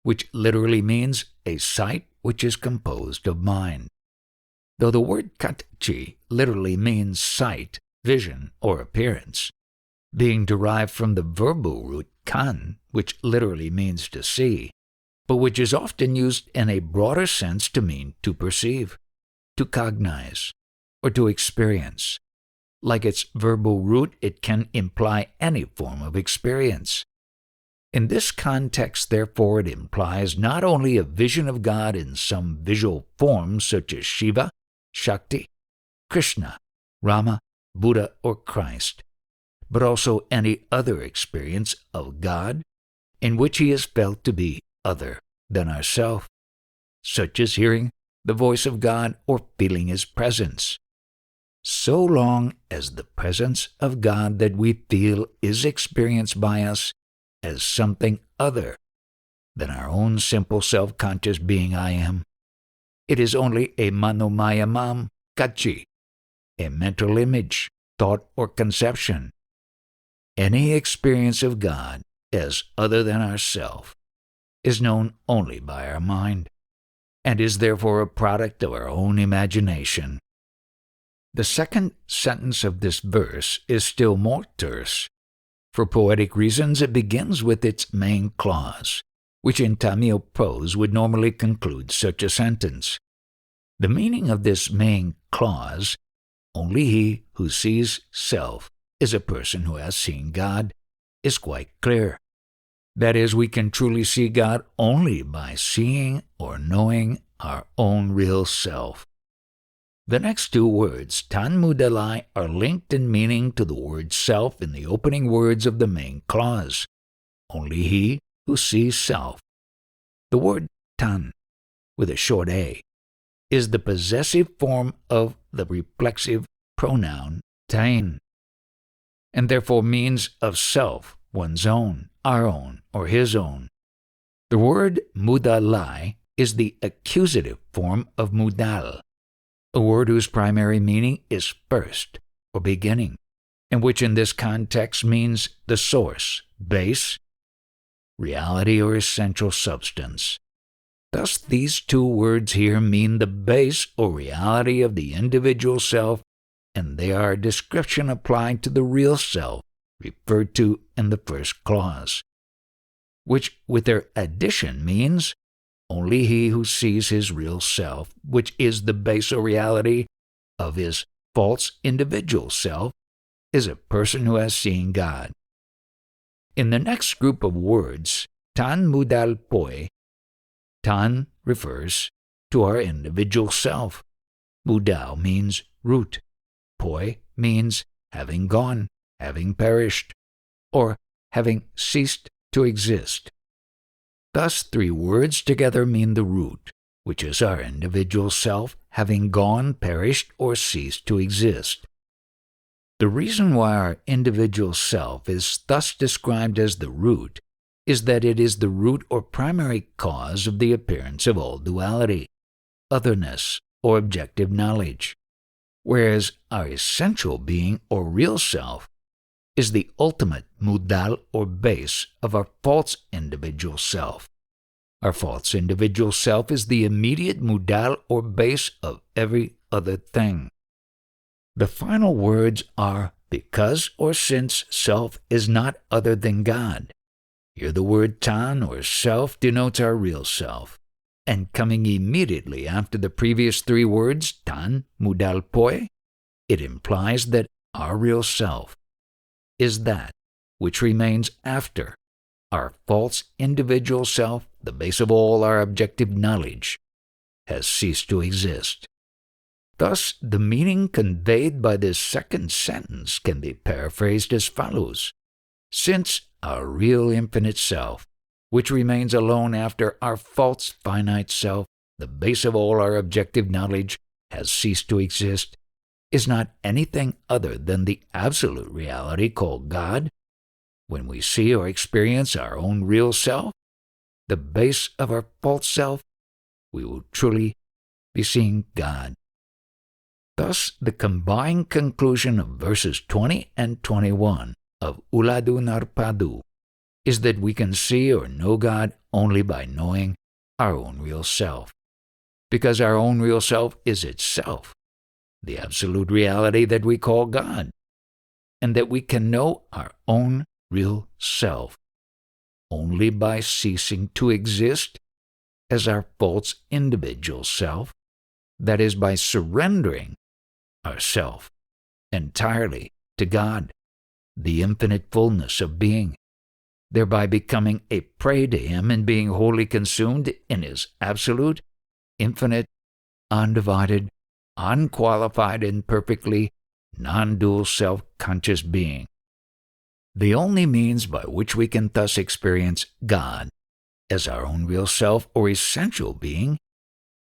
which literally means a sight which is composed of mind. Though the word kachi literally means sight, vision, or appearance, being derived from the verbal root kan, which literally means to see, but which is often used in a broader sense to mean to perceive, to cognize, or to experience. Like its verbal root, it can imply any form of experience. In this context, therefore, it implies not only a vision of God in some visual form such as Shiva, Shakti, Krishna, Rama, Buddha, or Christ, but also any other experience of God in which he is felt to be other than ourself, such as hearing the voice of God or feeling His presence. So long as the presence of God that we feel is experienced by us as something other than our own simple self-conscious being I am, it is only a manomaya mam kachi, a mental image, thought, or conception. Any experience of God as other than ourself is known only by our mind, and is therefore a product of our own imagination. The second sentence of this verse is still more terse. For poetic reasons, it begins with its main clause, which in Tamil prose would normally conclude such a sentence. The meaning of this main clause, only he who sees self is a person who has seen God, is quite clear. That is, we can truly see God only by seeing or knowing our own real self. The next two words, tan mudalai, are linked in meaning to the word self in the opening words of the main clause. Only he who sees self. The word tan, with a short a, is the possessive form of the reflexive pronoun tain, and therefore means of self, one's own, our own, or his own. The word mudalai is the accusative form of mudal, a word whose primary meaning is first, or beginning, and which in this context means the source, base, reality, or essential substance. Thus, these two words here mean the base or reality of the individual self, and they are a description applied to the real self referred to in the first clause, which with their addition means only he who sees his real self, which is the base or reality of his false individual self, is a person who has seen God. In the next group of words, tan mudal poi, tan refers to our individual self. Mudal means root. Poi means having gone, having perished, or having ceased to exist. Thus, three words together mean the root, which is our individual self having gone, perished, or ceased to exist. The reason why our individual self is thus described as the root is that it is the root or primary cause of the appearance of all duality, otherness, or objective knowledge, whereas our essential being or real self is the ultimate mudal or base of our false individual self. Our false individual self is the immediate mudal or base of every other thing. The final words are because or since self is not other than God. Here the word tan or self denotes our real self, and coming immediately after the previous three words, tan mudal poi, it implies that our real self is that which remains after our false individual self, the base of all our objective knowledge, has ceased to exist. Thus, the meaning conveyed by this second sentence can be paraphrased as follows. Since our real infinite self, which remains alone after our false finite self, the base of all our objective knowledge, has ceased to exist, is not anything other than the absolute reality called God, when we see or experience our own real self, the base of our false self, we will truly be seeing God. Thus, the combined conclusion of verses 20 and 21 of Uladu Narpadu is that we can see or know God only by knowing our own real self, because our own real self is itself the absolute reality that we call God, and that we can know our own real self only by ceasing to exist as our false individual self, that is, by surrendering ourself entirely to God, the infinite fullness of being, thereby becoming a prey to Him and being wholly consumed in His absolute, infinite, undivided, unqualified, and perfectly non-dual self-conscious being. The only means by which we can thus experience God as our own real self or essential being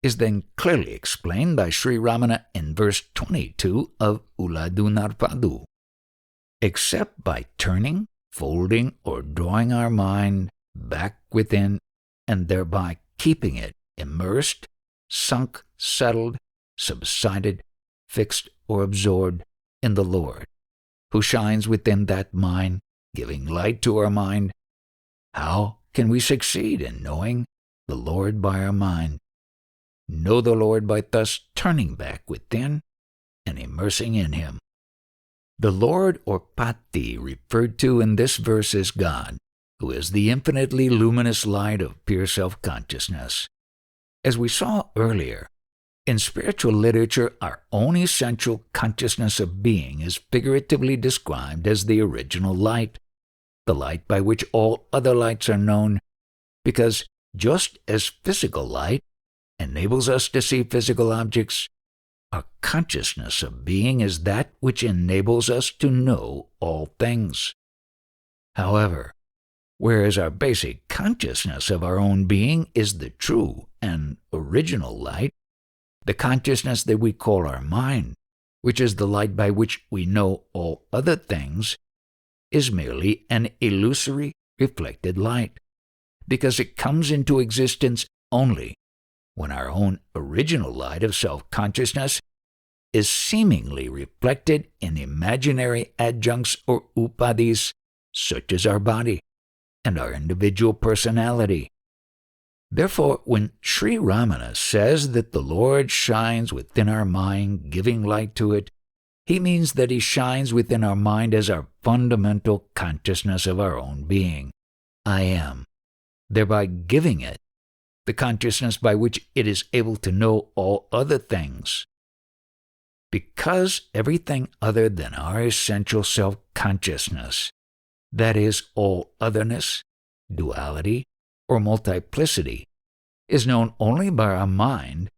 is then clearly explained by Sri Ramana in verse 22 of Uladu Narpadu. Except by turning, folding, or drawing our mind back within and thereby keeping it immersed, sunk, settled, subsided, fixed, or absorbed in the Lord, who shines within that mind, giving light to our mind, how can we succeed in knowing the Lord by our mind? Know the Lord by thus turning back within and immersing in Him. The Lord or Pati referred to in this verse is God, who is the infinitely luminous light of pure self-consciousness. As we saw earlier, in spiritual literature, our own essential consciousness of being is figuratively described as the original light, the light by which all other lights are known, because just as physical light enables us to see physical objects, Our consciousness of being is that which enables us to know all things. However, whereas our basic consciousness of our own being is the true and original light, the consciousness that we call our mind, which is the light by which we know all other things, is merely an illusory reflected light, because it comes into existence only when our own original light of self-consciousness is seemingly reflected in imaginary adjuncts or upadhis, such as our body and our individual personality. Therefore, when Sri Ramana says that the Lord shines within our mind, giving light to it, he means that he shines within our mind as our fundamental consciousness of our own being, I am, thereby giving it the consciousness by which it is able to know all other things. Because everything other than our essential self-consciousness, that is, all otherness, duality, or multiplicity, is known only by our mind,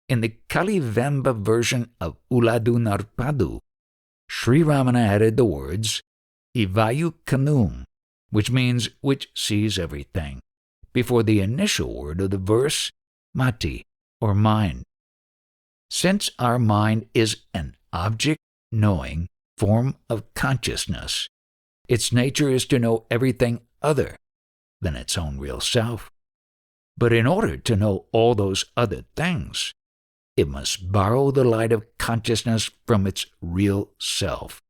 in the Kalivamba version of Uladu Narpadu, Sri Ramana added the words Ivayu Kanum, which means which sees everything, before the initial word of the verse, mati, or mind. Since our mind is an object-knowing form of consciousness, its nature is to know everything other than its own real self. But in order to know all those other things, it must borrow the light of consciousness from its real self,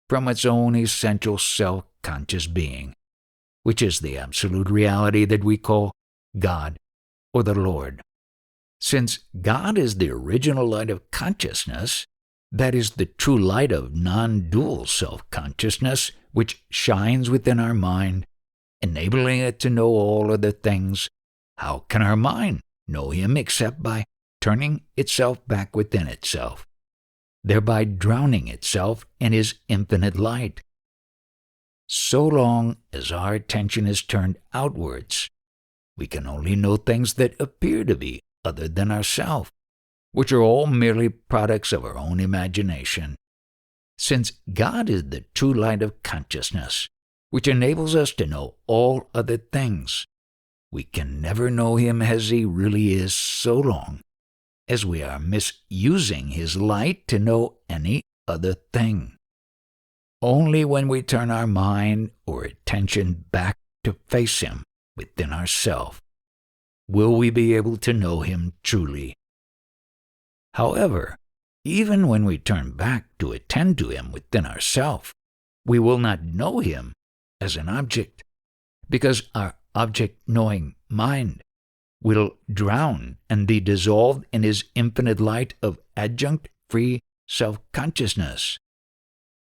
from its own essential self-conscious being, which is the absolute reality that we call God or the Lord. Since God is the original light of consciousness, that is the true light of non-dual self-consciousness, which shines within our mind, enabling it to know all other things, how can our mind know him except by turning itself back within itself, thereby drowning itself in his infinite light? So long as our attention is turned outwards, we can only know things that appear to be other than ourself, which are all merely products of our own imagination. Since God is the true light of consciousness, which enables us to know all other things, we can never know him as he really is so long as we are misusing his light to know any other thing. Only when we turn our mind or attention back to face him within ourselves will we be able to know him truly. However, even when we turn back to attend to him within ourselves, we will not know him as an object, because our object-knowing mind will drown and be dissolved in his infinite light of adjunct-free self-consciousness.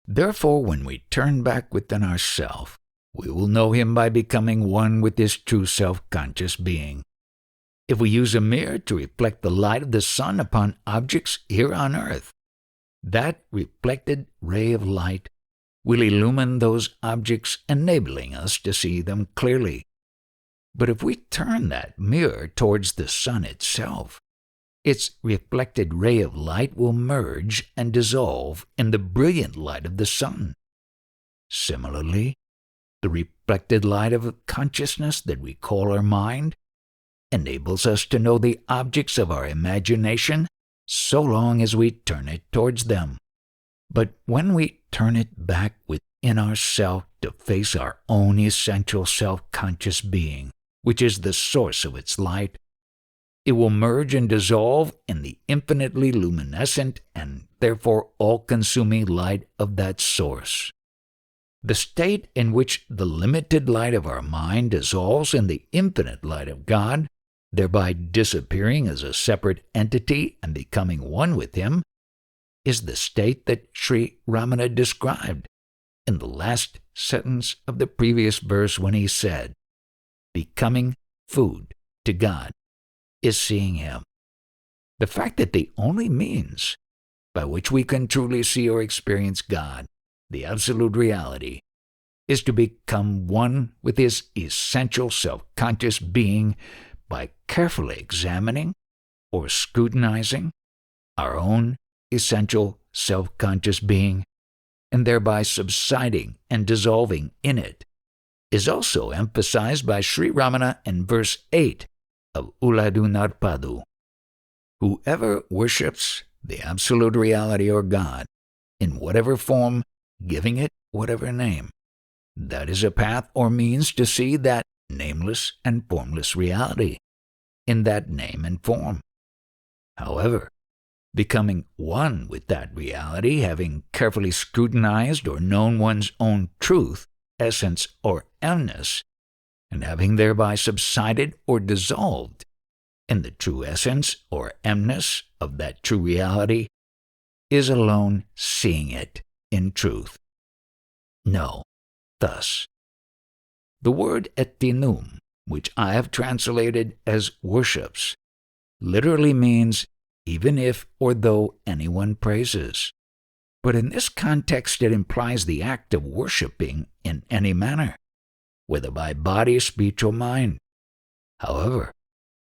Therefore, when we turn back within ourselves, we will know him by becoming one with his true self-conscious being. If we use a mirror to reflect the light of the sun upon objects here on earth, that reflected ray of light will illumine those objects, enabling us to see them clearly. But if we turn that mirror towards the sun itself, its reflected ray of light will merge and dissolve in the brilliant light of the sun. Similarly, the reflected light of consciousness that we call our mind enables us to know the objects of our imagination so long as we turn it towards them. But when we turn it back within ourselves to face our own essential self-conscious being, which is the source of its light, it will merge and dissolve in the infinitely luminescent and therefore all-consuming light of that source. The state in which the limited light of our mind dissolves in the infinite light of God, thereby disappearing as a separate entity and becoming one with him, is the state that Sri Ramana described in the last sentence of the previous verse when he said, "Becoming food to God is seeing him." The fact that the only means by which we can truly see or experience God, the absolute reality, is to become one with his essential self-conscious being by carefully examining or scrutinizing our own essential, self-conscious being, and thereby subsiding and dissolving in it, is also emphasized by Sri Ramana in verse 8 of Uladunarpadu. Whoever worships the absolute reality or God, in whatever form, giving it whatever name, that is a path or means to see that nameless and formless reality in that name and form. However, becoming one with that reality, having carefully scrutinized or known one's own truth, essence, or emness, and having thereby subsided or dissolved in the true essence or emness of that true reality, is alone seeing it in truth. No, thus, the word etinum, which I have translated as worships, literally means even if or though anyone praises. But in this context it implies the act of worshipping in any manner, whether by body, speech, or mind. However,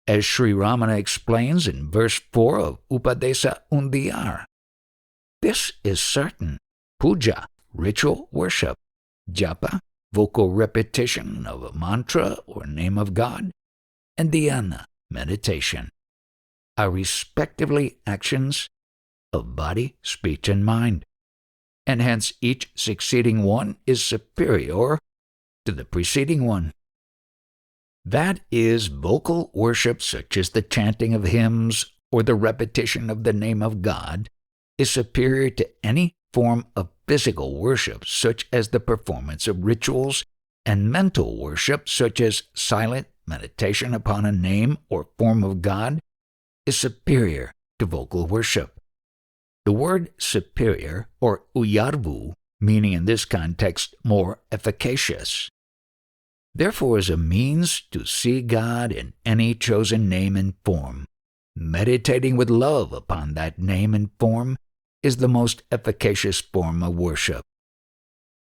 as Sri Ramana explains in verse 4 of Upadesa Undiyar, this is certain: puja, ritual worship; japa, vocal repetition of a mantra or name of God; and dhyana, meditation, are respectively actions of body, speech, and mind, and hence each succeeding one is superior to the preceding one. That is, vocal worship such as the chanting of hymns or the repetition of the name of God is superior to any form of physical worship such as the performance of rituals, and mental worship such as silent meditation upon a name or form of God is superior to vocal worship. The word superior, or uyarvu, meaning in this context more efficacious. Therefore, as a means to see God in any chosen name and form, meditating with love upon that name and form is the most efficacious form of worship.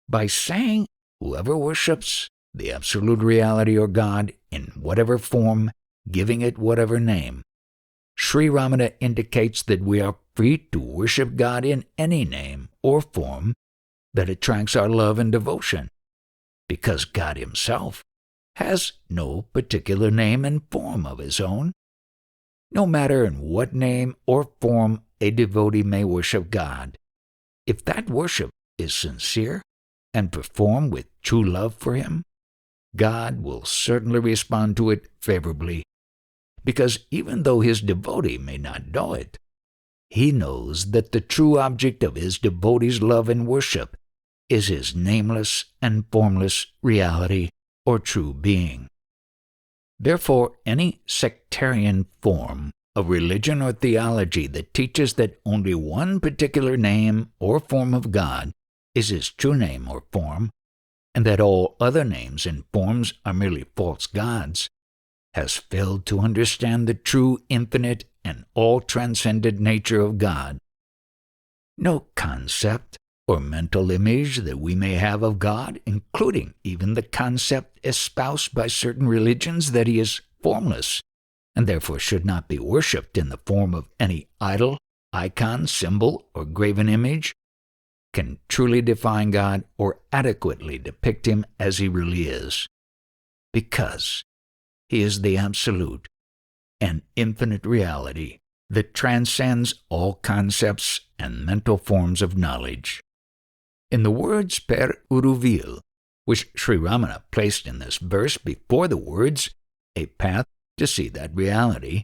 By saying, whoever worships the absolute reality or God in whatever form, giving it whatever name, Sri Ramana indicates that we are free to worship God in any name or form that attracts our love and devotion, because God himself has no particular name and form of his own. No matter in what name or form a devotee may worship God, if that worship is sincere and performed with true love for him, God will certainly respond to it favorably, because even though his devotee may not know it, he knows that the true object of his devotee's love and worship is his nameless and formless reality or true being. Therefore, any sectarian form of religion or theology that teaches that only one particular name or form of God is his true name or form, and that all other names and forms are merely false gods, has failed to understand the true, infinite, and all-transcendent nature of God. No concept or mental image that we may have of God, including even the concept espoused by certain religions that he is formless, and therefore should not be worshipped in the form of any idol, icon, symbol, or graven image, can truly define God or adequately depict him as he really is, because he is the absolute and infinite reality that transcends all concepts and mental forms of knowledge. In the words per uruvil, which Sri Ramana placed in this verse before the words a path to see that reality,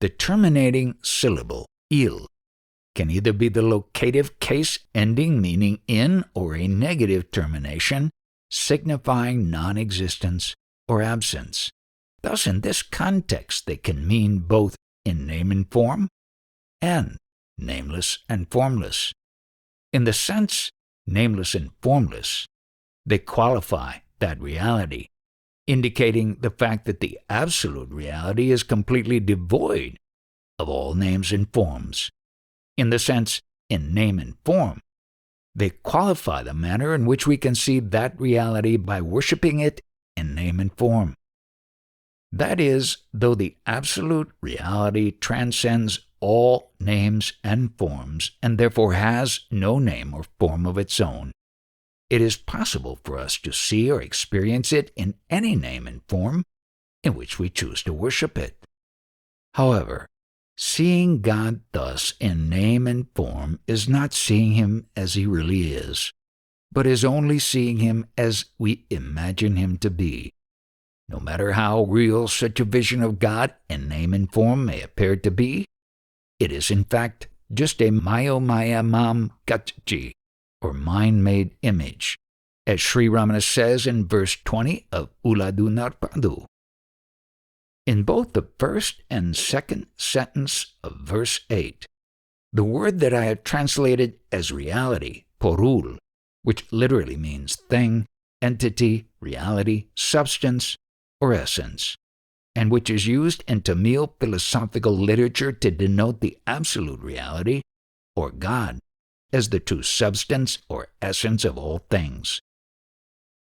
the terminating syllable, il, can either be the locative case ending meaning in, or a negative termination signifying non-existence or absence. Thus, in this context, they can mean both in name and form and nameless and formless. In the sense nameless and formless, they qualify that reality, indicating the fact that the absolute reality is completely devoid of all names and forms. In the sense in name and form, they qualify the manner in which we can see that reality by worshiping it in name and form. That is, though the absolute reality transcends all names and forms, and therefore has no name or form of its own, it is possible for us to see or experience it in any name and form in which we choose to worship it. However, seeing God thus in name and form is not seeing Him as He really is, but is only seeing Him as we imagine Him to be. No matter how real such a vision of God in name and form may appear to be, it is in fact just a Maya Mam Gatchi, or mind-made image, as Sri Ramana says in verse 20 of Uladu Narpadu. In both the first and second sentence of verse 8, the word that I have translated as reality, porul, which literally means thing, entity, reality, substance, or essence, and which is used in Tamil philosophical literature to denote the absolute reality, or God, as the true substance or essence of all things.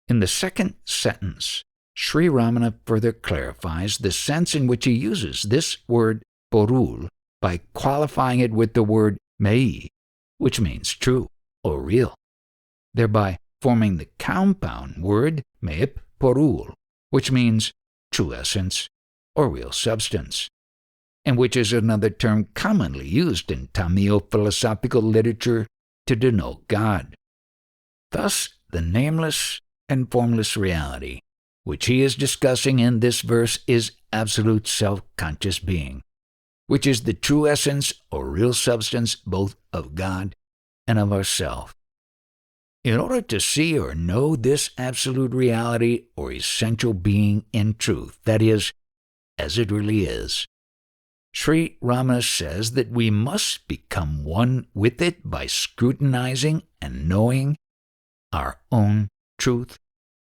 In the second sentence, Sri Ramana further clarifies the sense in which he uses this word porul by qualifying it with the word mei, which means true or real, thereby forming the compound word meip porul, which means true essence or real substance, and which is another term commonly used in Tamil philosophical literature to denote God. Thus, the nameless and formless reality, which he is discussing in this verse, is absolute self-conscious being, which is the true essence or real substance both of God and of ourself. In order to see or know this absolute reality or essential being in truth, that is, as it really is, Sri Ramana says that we must become one with it by scrutinizing and knowing our own truth,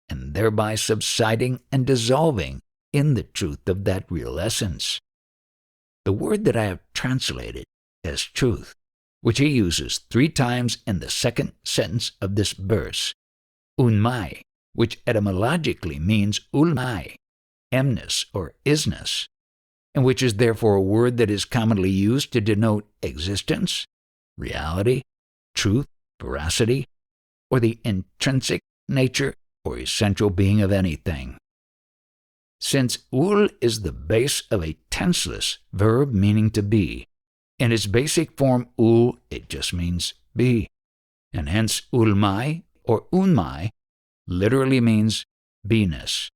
and thereby subsiding and dissolving in the truth of that real essence. The word that I have translated as truth, which he uses 3 times in the second sentence of this verse, unmai, which etymologically means ulmai, emness or isness, and which is therefore a word that is commonly used to denote existence, reality, truth, veracity, or the intrinsic nature or essential being of anything. Since ul is the base of a tenseless verb meaning to be, in its basic form ul, it just means be, and hence ulmai or unmai literally means beingness.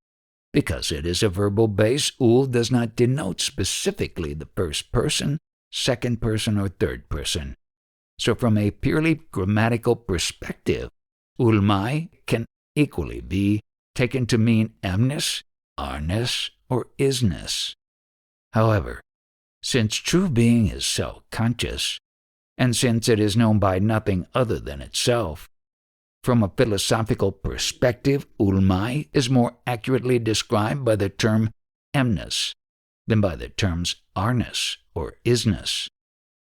Because it is a verbal base, ul does not denote specifically the first person, second person, or third person. So from a purely grammatical perspective, ulmai can equally be taken to mean Emness, Arness, or Isness. However, since true being is self-conscious, and since it is known by nothing other than itself, from a philosophical perspective, ulmai is more accurately described by the term emness than by the terms Arness or Isness.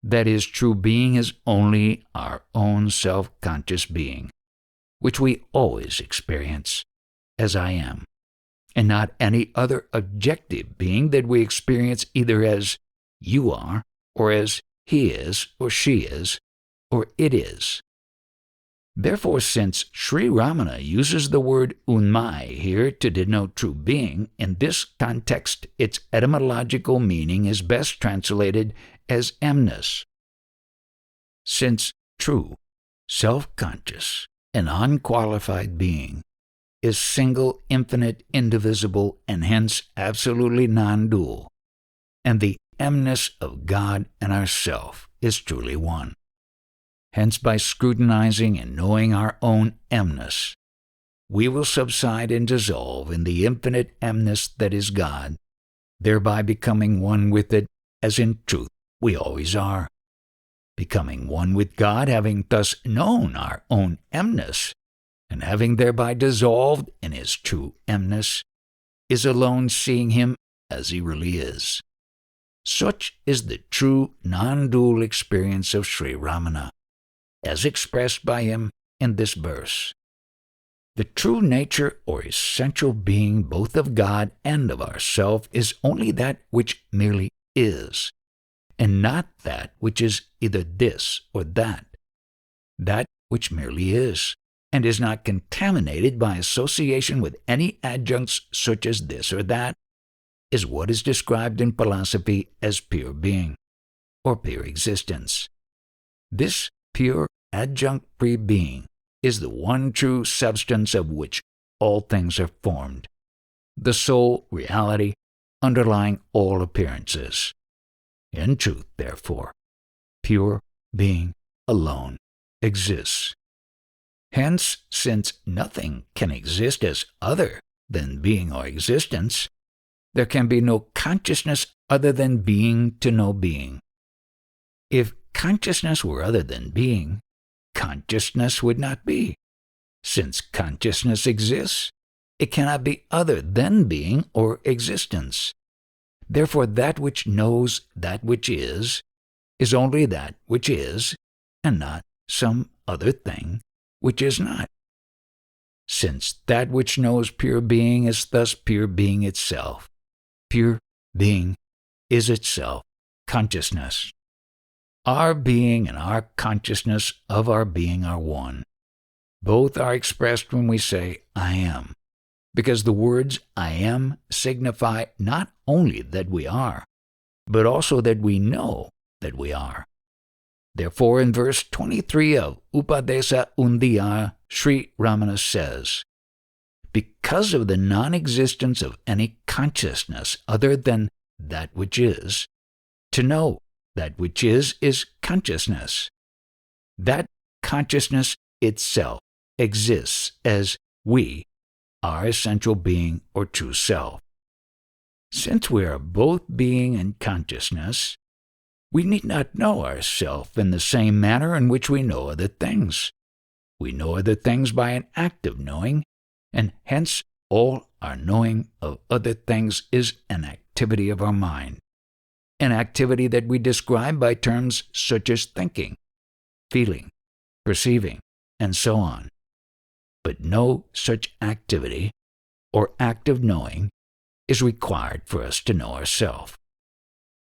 That is, true being is only our own self-conscious being, which we always experience as I am, and not any other objective being that we experience either as you are, or as he is, or she is, or it is. Therefore, since Sri Ramana uses the word unmai here to denote true being, in this context its etymological meaning is best translated as emness. Since true, self-conscious, and unqualified being is single, infinite, indivisible, and hence absolutely non-dual, and the emness of God and ourself is truly one. Hence, by scrutinizing and knowing our own emness, we will subside and dissolve in the infinite emness that is God, thereby becoming one with it as in truth we always are. Becoming one with God, having thus known our own emness, and having thereby dissolved in his true emness, is alone seeing him as he really is. Such is the true non-dual experience of Sri Ramana, as expressed by him in this verse. The true nature or essential being both of God and of ourself is only that which merely is, and not that which is either this or that. That which merely is, and is not contaminated by association with any adjuncts such as this or that, is what is described in philosophy as pure being, or pure existence. This pure adjunct-free being is the one true substance of which all things are formed, the sole reality underlying all appearances. In truth, therefore, pure being alone exists. Hence, since nothing can exist as other than being or existence, there can be no consciousness other than being to know being. If consciousness were other than being, consciousness would not be. Since consciousness exists, it cannot be other than being or existence. Therefore, that which knows that which is only that which is, and not some other thing which is not. Since that which knows pure being is thus pure being itself, pure being is itself consciousness. Our being and our consciousness of our being are one. Both are expressed when we say, I am, because the words I am signify not only that we are, but also that we know that we are. Therefore, in verse 23 of Upadesa Undiyar, Sri Ramana says, because of the non-existence of any consciousness other than that which is, to know that which is consciousness. That consciousness itself exists as we, our essential being or true self. Since we are both being and consciousness, we need not know ourself in the same manner in which we know other things. We know other things by an act of knowing, and hence all our knowing of other things is an activity of our mind, an activity that we describe by terms such as thinking, feeling, perceiving, and so on. But no such activity or act of knowing is required for us to know ourselves.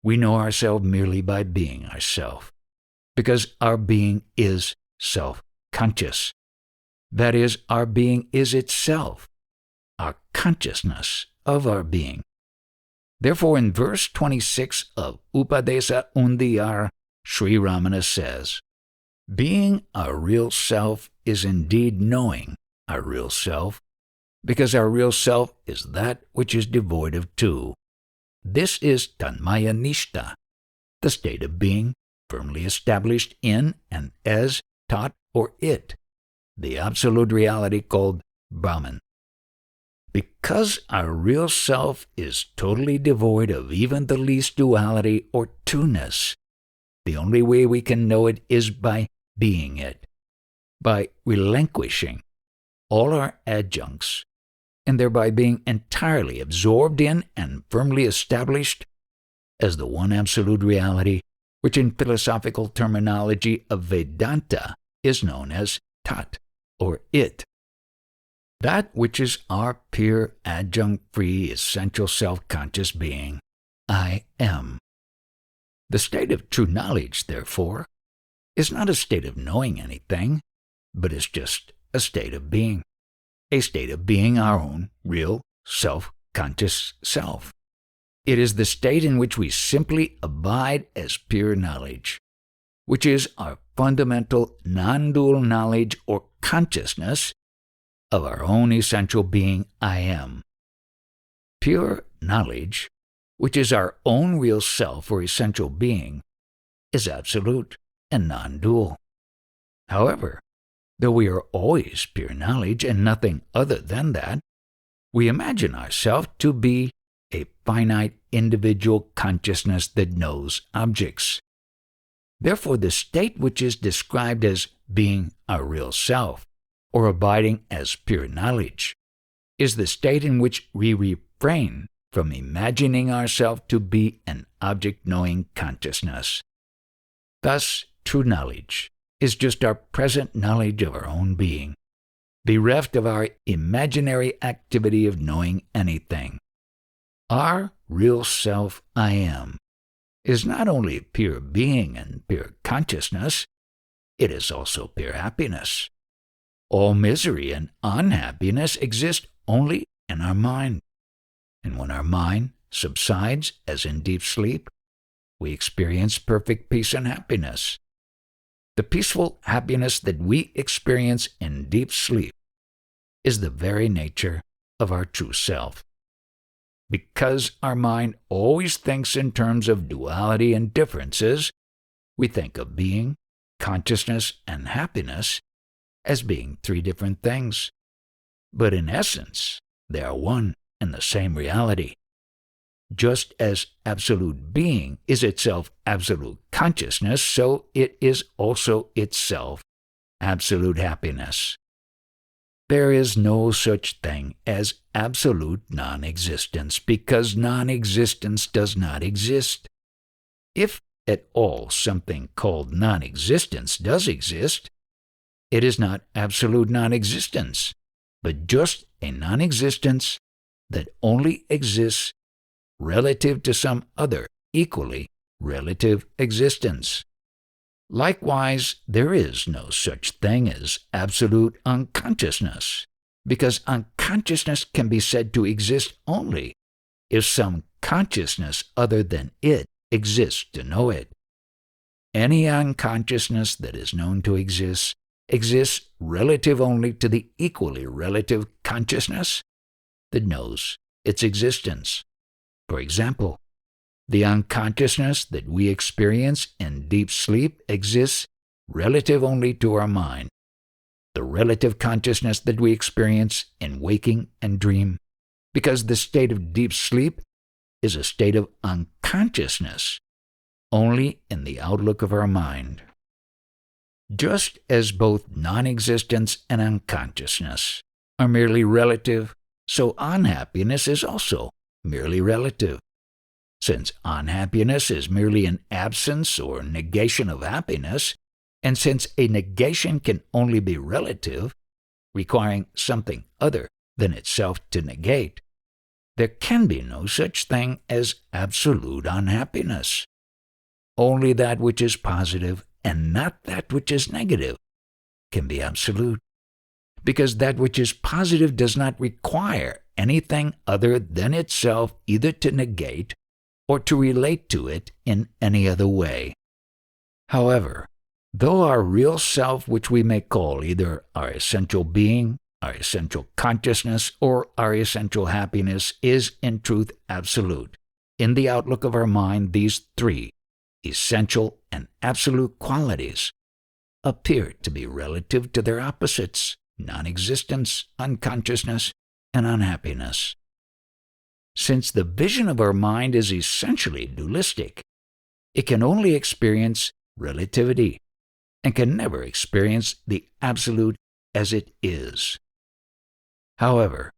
We know ourselves merely by being ourselves, because our being is self-conscious. That is, our being is itself, our consciousness of our being. Therefore, in verse 26 of Upadesa Undiyar, Sri Ramana says, being our real self is indeed knowing our real self, because our real self is that which is devoid of two. This is Tanmaya Nishta, the state of being firmly established in and as taught or it, the absolute reality called Brahman. Because our real self is totally devoid of even the least duality or two-ness, the only way we can know it is by being it, by relinquishing all our adjuncts, and thereby being entirely absorbed in and firmly established as the one absolute reality, which in philosophical terminology of Vedanta is known as Tat, or it. That which is our pure adjunct-free essential self-conscious being, I am. The state of true knowledge, therefore, is not a state of knowing anything, but is just a state of being our own real self-conscious self. It is the state in which we simply abide as pure knowledge, which is our fundamental non-dual knowledge or consciousness of our own essential being, I am. Pure knowledge, which is our own real self or essential being, is absolute and non-dual. However, though we are always pure knowledge and nothing other than that, we imagine ourselves to be a finite individual consciousness that knows objects. Therefore, the state which is described as being our real self, or abiding as pure knowledge, is the state in which we refrain from imagining ourselves to be an object-knowing consciousness. Thus, true knowledge is just our present knowledge of our own being, bereft of our imaginary activity of knowing anything. Our real self, I am, is not only pure being and pure consciousness, it is also pure happiness. All misery and unhappiness exist only in our mind. And when our mind subsides as in deep sleep, we experience perfect peace and happiness. The peaceful happiness that we experience in deep sleep is the very nature of our true self. Because our mind always thinks in terms of duality and differences, we think of being, consciousness, and happiness as being three different things. But in essence, they are one and the same reality. Just as absolute being is itself absolute consciousness, so it is also itself absolute happiness. There is no such thing as absolute non-existence, because non-existence does not exist. If at all something called non-existence does exist, it is not absolute non-existence, but just a non-existence that only exists relative to some other equally relative existence. Likewise, there is no such thing as absolute unconsciousness, because unconsciousness can be said to exist only if some consciousness other than it exists to know it. Any unconsciousness that is known to exist exists relative only to the equally relative consciousness that knows its existence. For example, the unconsciousness that we experience in deep sleep exists relative only to our mind. The relative consciousness that we experience in waking and dream, because the state of deep sleep is a state of unconsciousness, only in the outlook of our mind. Just as both non-existence and unconsciousness are merely relative, so unhappiness is also merely relative. Since unhappiness is merely an absence or negation of happiness, and since a negation can only be relative, requiring something other than itself to negate, there can be no such thing as absolute unhappiness. Only that which is positive and not that which is negative can be absolute, because that which is positive does not require anything other than itself either to negate or to relate to it in any other way. However, though our real self, which we may call either our essential being, our essential consciousness, or our essential happiness, is in truth absolute, in the outlook of our mind, these three essential and absolute qualities appear to be relative to their opposites: non-existence, unconsciousness, and unhappiness. Since the vision of our mind is essentially dualistic, it can only experience relativity and can never experience the absolute as it is. However,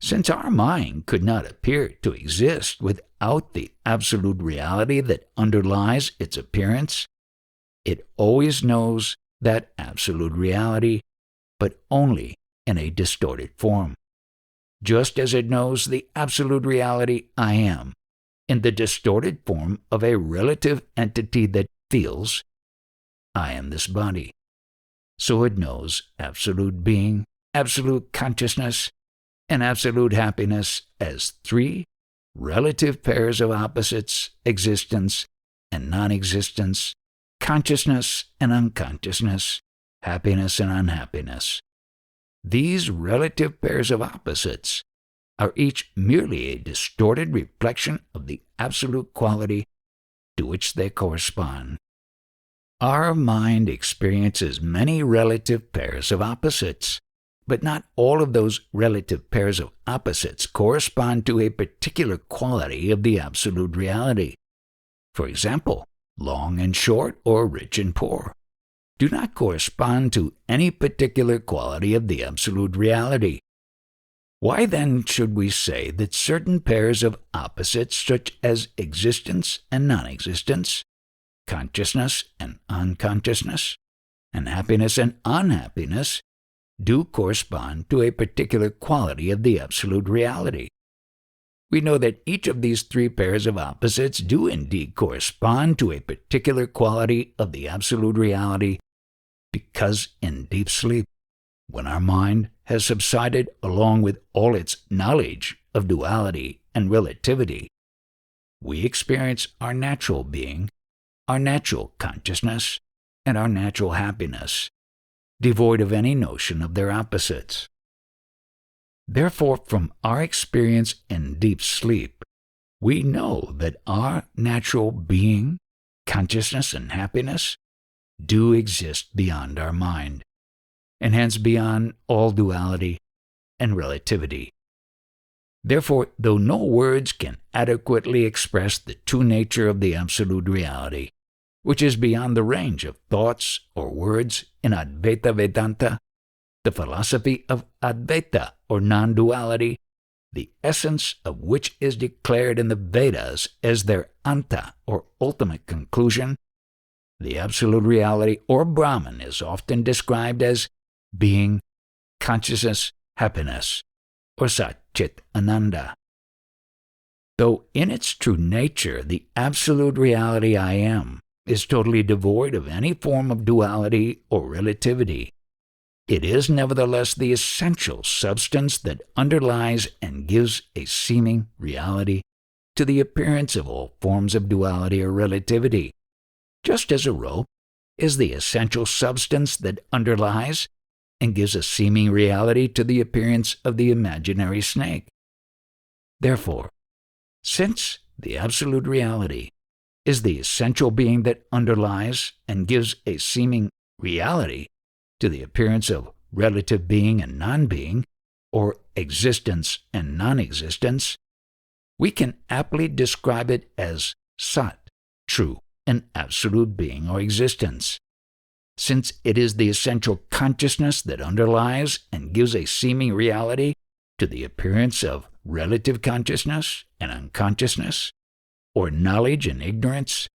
since our mind could not appear to exist without the absolute reality that underlies its appearance, it always knows that absolute reality, but only in a distorted form, just as it knows the absolute reality I am in the distorted form of a relative entity that feels, I am this body. So it knows absolute being, absolute consciousness, and absolute happiness as three relative pairs of opposites: existence and non-existence, consciousness and unconsciousness, happiness and unhappiness. These relative pairs of opposites are each merely a distorted reflection of the absolute quality to which they correspond. Our mind experiences many relative pairs of opposites, but not all of those relative pairs of opposites correspond to a particular quality of the absolute reality. For example, long and short, or rich and poor, do not correspond to any particular quality of the absolute reality. Why then should we say that certain pairs of opposites, such as existence and non-existence, consciousness and unconsciousness, and happiness and unhappiness, do correspond to a particular quality of the absolute reality. We know that each of these three pairs of opposites do indeed correspond to a particular quality of the absolute reality because in deep sleep, when our mind has subsided along with all its knowledge of duality and relativity, we experience our natural being, our natural consciousness, and our natural happiness, devoid of any notion of their opposites. Therefore, from our experience in deep sleep, we know that our natural being, consciousness, and happiness do exist beyond our mind, and hence beyond all duality and relativity. Therefore, though no words can adequately express the true nature of the absolute reality, which is beyond the range of thoughts or words in Advaita Vedanta, the philosophy of Advaita or non-duality, the essence of which is declared in the Vedas as their anta or ultimate conclusion, the absolute reality or Brahman is often described as being, consciousness, happiness, or Sat Chit Ananda. Though in its true nature the absolute reality I am is totally devoid of any form of duality or relativity, it is nevertheless the essential substance that underlies and gives a seeming reality to the appearance of all forms of duality or relativity, just as a rope is the essential substance that underlies and gives a seeming reality to the appearance of the imaginary snake. Therefore, since the absolute reality is the essential being that underlies and gives a seeming reality to the appearance of relative being and non-being, or existence and non-existence, we can aptly describe it as Sat, true and absolute being or existence. Since it is the essential consciousness that underlies and gives a seeming reality to the appearance of relative consciousness and unconsciousness, or knowledge and ignorance,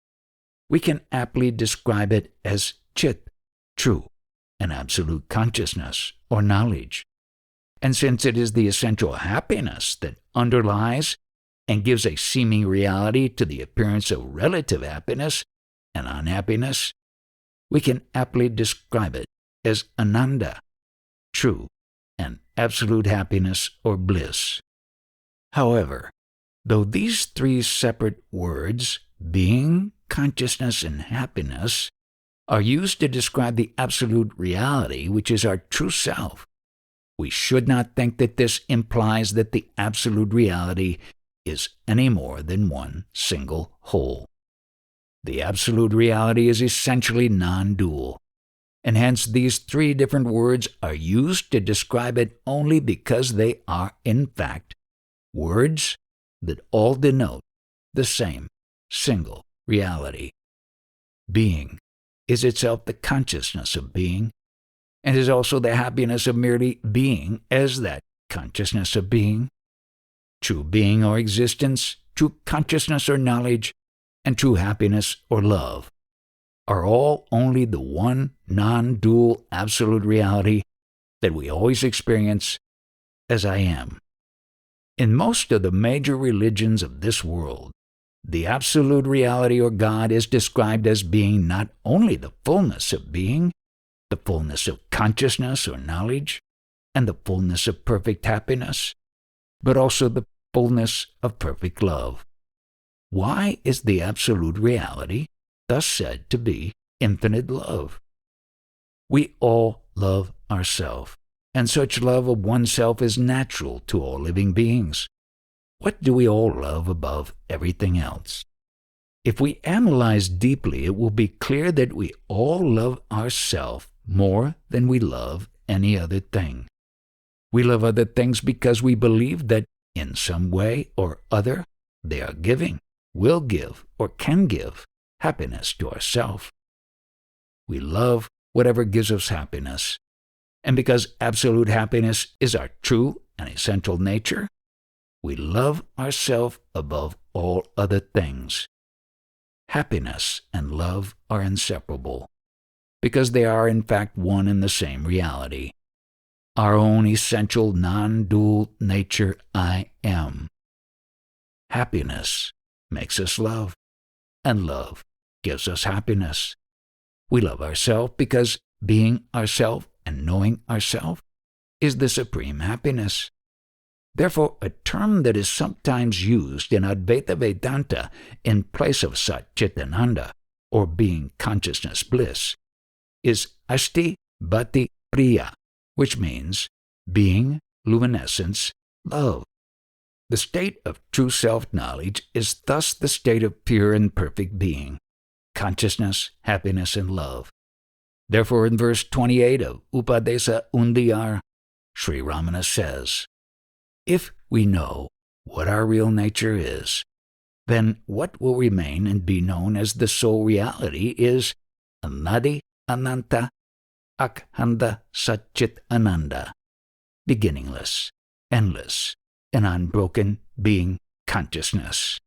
we can aptly describe it as Chit, true and absolute consciousness or knowledge. And since it is the essential happiness that underlies and gives a seeming reality to the appearance of relative happiness and unhappiness, we can aptly describe it as Ananda, true and absolute happiness or bliss. However, though these three separate words, being, consciousness, and happiness, are used to describe the absolute reality, which is our true self, we should not think that this implies that the absolute reality is any more than one single whole. The absolute reality is essentially non-dual, and hence these three different words are used to describe it only because they are, in fact, words that all denote the same single reality. Being is itself the consciousness of being, and is also the happiness of merely being as that consciousness of being. True being or existence, true consciousness or knowledge, and true happiness or love are all only the one non-dual absolute reality that we always experience as I am. In most of the major religions of this world, the absolute reality or God is described as being not only the fullness of being, the fullness of consciousness or knowledge, and the fullness of perfect happiness, but also the fullness of perfect love. Why is the absolute reality thus said to be infinite love? We all love ourselves, and such love of oneself is natural to all living beings. What do we all love above everything else? If we analyze deeply, it will be clear that we all love ourselves more than we love any other thing. We love other things because we believe that in some way or other they are giving, will give, or can give happiness to ourselves. We love whatever gives us happiness, and because absolute happiness is our true and essential nature, we love ourselves above all other things. Happiness and love are inseparable, because they are in fact one and the same reality. our own essential non-dual nature I am. Happiness makes us love, and love gives us happiness. We love ourselves because being ourself and knowing ourself is the supreme happiness. Therefore, a term that is sometimes used in Advaita Vedanta in place of Sat Chit Ananda, or being consciousness bliss, is Asti Bhati Priya, which means being, luminescence, love. The state of true self-knowledge is thus the state of pure and perfect being, consciousness, happiness, and love. Therefore, in verse 28 of Upadesa Undiyar, Sri Ramana says, if we know what our real nature is, then what will remain and be known as the sole reality is Anadi Ananta Akhanda Satchit Ananda, beginningless, endless, and unbroken being consciousness.